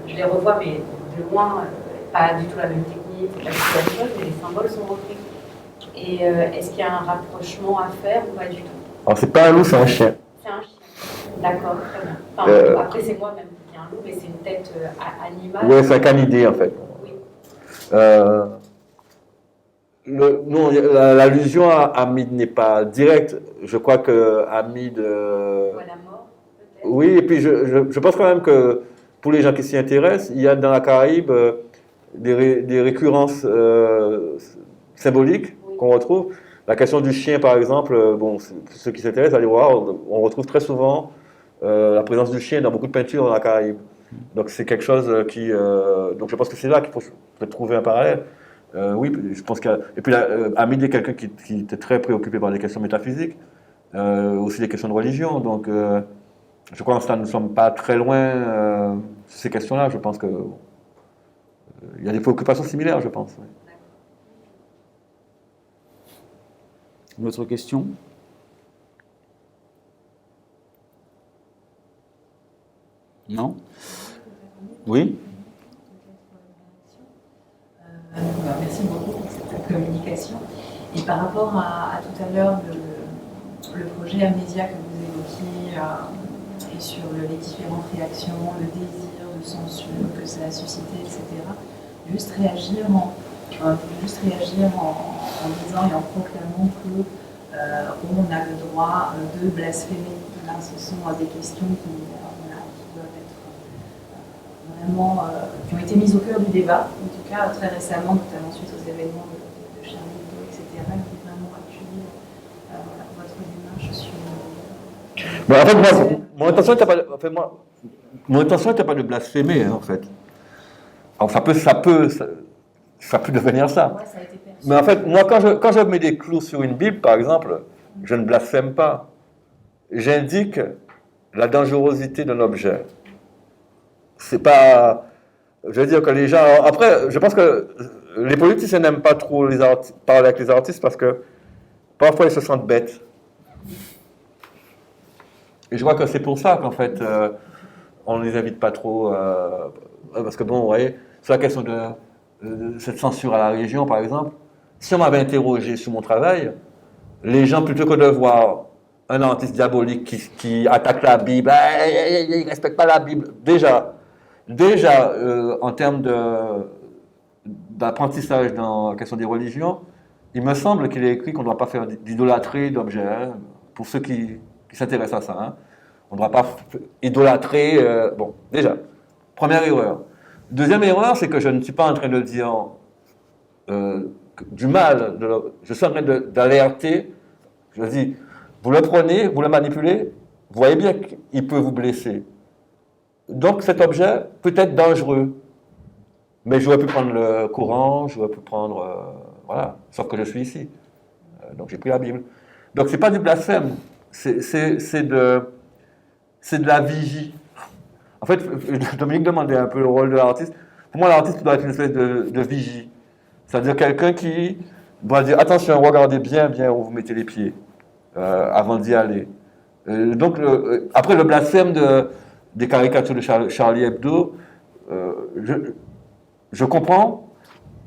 D: je les revois, mais de loin, pas du tout la même technique, pas du tout la même chose, mais les symboles sont repris. Et est-ce qu'il y a un rapprochement à faire ou pas du tout?
B: Alors, c'est pas un loup, c'est un chien.
D: C'est un chien. D'accord, très bien. Enfin, après, c'est moi-même qui ai un loup, mais c'est une tête animale.
B: Oui, c'est un canidé, en fait.
D: Oui.
B: Non, l'allusion à Hamid n'est pas directe. Je crois que Hamid.
D: Ou à la mort, peut-être.
B: Oui, et puis je pense quand même que pour les gens qui s'y intéressent, il y a dans la Caraïbe des récurrences symboliques qu'on retrouve. La question du chien, par exemple, bon, ceux qui s'intéressent, allez voir, on retrouve très souvent la présence du chien dans beaucoup de peintures dans la Caraïbe. Donc c'est quelque chose qui. Donc je pense que c'est là qu'il faut peut-être trouver un parallèle. Oui, je pense qu'il y a. Et puis Hamid est quelqu'un qui était très préoccupé par les questions métaphysiques, aussi les questions de religion. Donc je crois que nous ne sommes pas très loin sur ces questions-là. Je pense que il y a des préoccupations similaires, je pense. Oui.
A: Une autre question? Non? Oui?
G: Merci beaucoup pour cette communication. Et par rapport à tout à l'heure, le projet Amnésia que vous évoquiez, et sur les différentes réactions, le désir de censure que ça a suscité, etc., juste réagir en disant et en proclamant que on a le droit de blasphémer. Là, ce sont des questions qui doivent être vraiment, qui ont été mises au cœur du débat, en tout cas très récemment, notamment suite aux événements de Charlie Hebdo, etc., qui vraiment appuient votre démarche sur...
B: Bon, en fait, mon intention n'était pas de blasphémer, hein, en fait. Alors, ça peut devenir ça.
G: Ouais, ça a été perçu.
B: Mais en fait, moi, quand je mets des clous sur une Bible, par exemple, je ne blasphème pas. j'indique la dangerosité d'un objet. C'est pas... Je veux dire que les gens... Après, je pense que les politiciens n'aiment pas trop parler avec les artistes parce que parfois ils se sentent bêtes. Et je crois que c'est pour ça qu'en fait, on ne les invite pas trop. Parce que bon, vous voyez, sur la question de cette censure à la région, par exemple, si on m'avait interrogé sur mon travail, les gens, plutôt que de voir un artiste diabolique qui attaque la Bible, il ne respecte pas la Bible, déjà en termes d'apprentissage dans la question des religions, il me semble qu'il est écrit qu'on ne doit pas faire d'idolâtrie d'objets, hein, pour ceux qui s'intéressent à ça. Hein. On ne doit pas idolâtrer. Bon, déjà, première erreur. Deuxième erreur, c'est que je ne suis pas en train de dire du mal. Je suis en train d'alerter. Je dis, vous le prenez, vous le manipulez, vous voyez bien qu'il peut vous blesser. Donc cet objet peut être dangereux. Mais j'aurais pu prendre le Coran, j'aurais pu prendre... voilà, sauf que je suis ici. Donc j'ai pris la Bible. Donc c'est pas du blasphème, c'est de la vigie. En fait, Dominique demandait un peu le rôle de l'artiste. Pour moi, l'artiste doit être une espèce de vigie. C'est-à-dire quelqu'un qui doit dire, attention, regardez bien où vous mettez les pieds avant d'y aller. Donc, après le blasphème des caricatures de Charlie Hebdo, je comprends.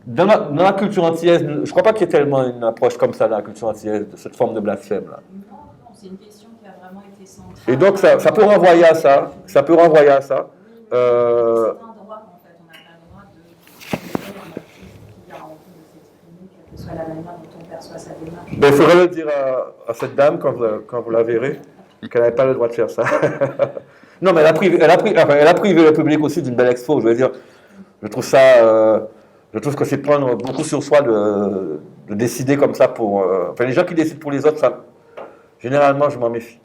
B: Dans la culture antillaise, je ne crois pas qu'il y ait tellement une approche comme ça dans la culture antillaise, de cette forme de blasphème-là.
G: Non, c'est une question qui a vraiment été centrale.
B: Et donc, ça peut renvoyer à ça. Ça peut renvoyer à ça.
G: C'est un droit, en fait. On n'a pas le droit de qui a envie de s'exprimer, quelle que soit la manière dont on perçoit sa démarche.
B: Ben, il faudrait le dire à cette dame quand vous la verrez, qu'elle n'avait pas le droit de faire ça. Non, mais elle a privé le public aussi d'une belle expo. Je veux dire, je trouve ça... je trouve que c'est prendre beaucoup sur soi de décider comme ça pour... enfin, les gens qui décident pour les autres, ça, généralement, je m'en méfie.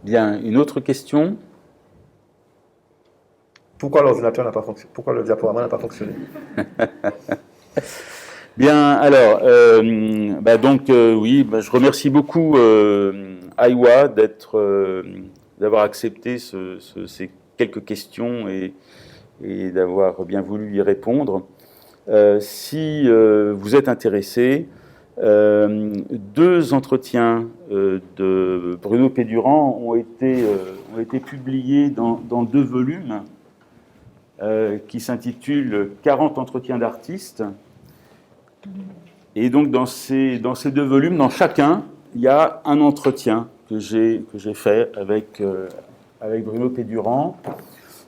A: Bien, une autre question.
B: Pourquoi l'ordinateur n'a pas fonctionné? Pourquoi le diaporama n'a pas fonctionné?
A: Bien, alors, oui, je remercie beaucoup Aïwa d'avoir accepté ces quelques questions et d'avoir bien voulu y répondre. Si vous êtes intéressé, 2 entretiens de Bruno Pédurand ont été publiés dans 2 volumes qui s'intitulent 40 entretiens d'artistes. Et donc dans ces 2 volumes, dans chacun, il y a un entretien que j'ai fait avec Bruno Pédurand.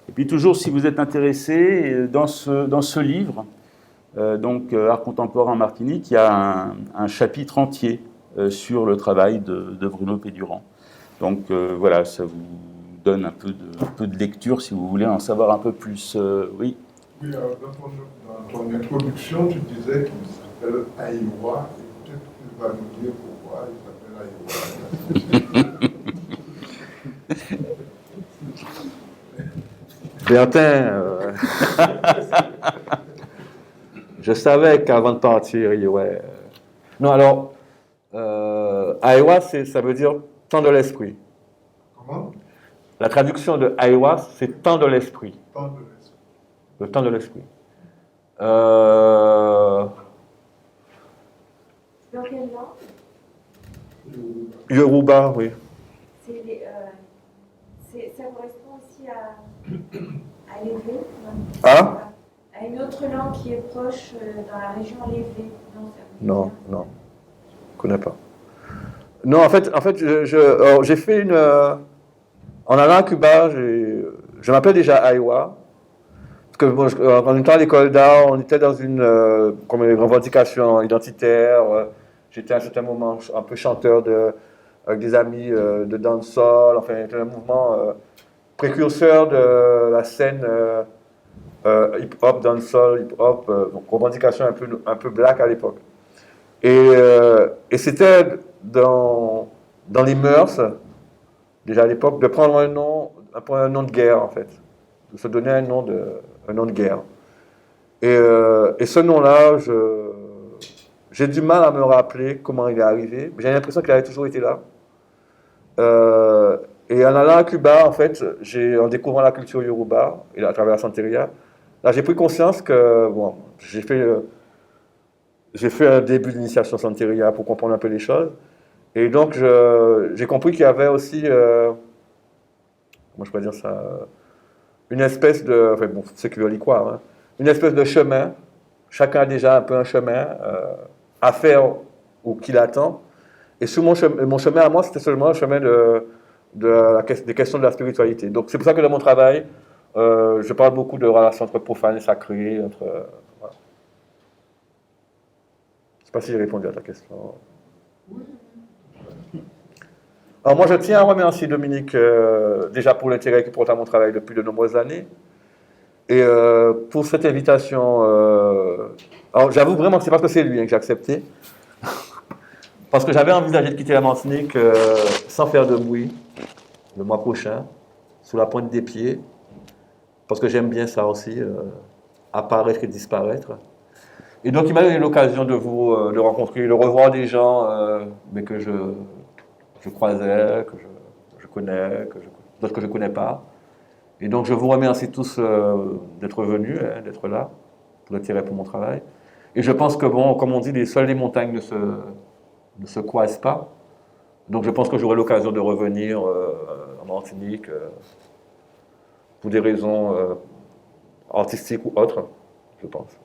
A: Et puis toujours, si vous êtes intéressé, dans ce livre, Art contemporain en Martinique, il y a un chapitre entier sur le travail de Bruno Pédurand. Donc voilà, ça vous donne un peu de lecture si vous voulez en savoir un peu plus. Oui.
C: Oui, alors dans ton introduction, tu disais qu'il s'appelle Aïwa, et peut-être que tu vas nous dire pourquoi il s'appelle Aïwa.
B: Bertin, je savais qu'avant de partir, il y aurait... Non, alors, Aïwa, ça veut dire temps de l'esprit.
C: Comment?
B: La traduction de Aïwa, c'est temps de l'esprit.
C: Temps de l'esprit.
B: Le temps de l'esprit.
D: Dans quelle langue?
B: Yoruba, oui.
D: Ça correspond aussi à l'évé,
B: Ah?
D: à une autre langue qui est proche dans la région l'évé.
B: Non, je ne connais pas. Non, en fait j'ai fait une... en allant à Cuba, je m'appelle déjà Aïwa. Parce que bon, en étant à l'école d'art, on était dans une revendication identitaire. J'étais à un certain moment un peu chanteur avec des amis de dancehall. Enfin, c'était un mouvement précurseur de la scène hip-hop, dancehall, hip-hop. Donc revendication un peu black à l'époque. Et c'était dans les mœurs, déjà à l'époque, de prendre un nom de guerre, en fait. De se donner un nom de guerre. Et ce nom-là, j'ai du mal à me rappeler comment il est arrivé. J'ai l'impression qu'il avait toujours été là. Et en allant à Cuba, en fait, en découvrant la culture Yoruba, et à travers la Santeria, là, j'ai pris conscience que, bon, j'ai fait un début d'initiation Santeria pour comprendre un peu les choses. Et donc, j'ai compris qu'il y avait aussi, comment je peux dire ça, une espèce de, enfin bon, c'est que je y croire, hein, une espèce de chemin. Chacun a déjà un peu un chemin à faire ou qui l'attend. Et sur mon chemin à moi, c'était seulement le chemin des questions de la spiritualité. Donc c'est pour ça que dans mon travail, je parle beaucoup de relations entre profane et sacré. Voilà. Je ne sais pas si j'ai répondu à ta question. Alors moi, je tiens à remercier Dominique déjà pour l'intérêt qu'il porte à mon travail depuis de nombreuses années. Et pour cette invitation, alors j'avoue vraiment que c'est parce que c'est lui que j'ai accepté. Parce que j'avais envisagé de quitter la Martinique sans faire de bruit le mois prochain, sous la pointe des pieds, parce que j'aime bien ça aussi, apparaître et disparaître. Et donc il m'a donné l'occasion de de rencontrer, de revoir des gens mais que je croisais, que je connais, d'autres que je ne connais pas. Et donc je vous remercie tous d'être venus, hein, d'être là, pour l'intérêt pour mon travail. Et je pense que, bon, comme on dit, les montagnes ne se croisent pas. Donc je pense que j'aurai l'occasion de revenir en Martinique pour des raisons artistiques ou autres, je pense.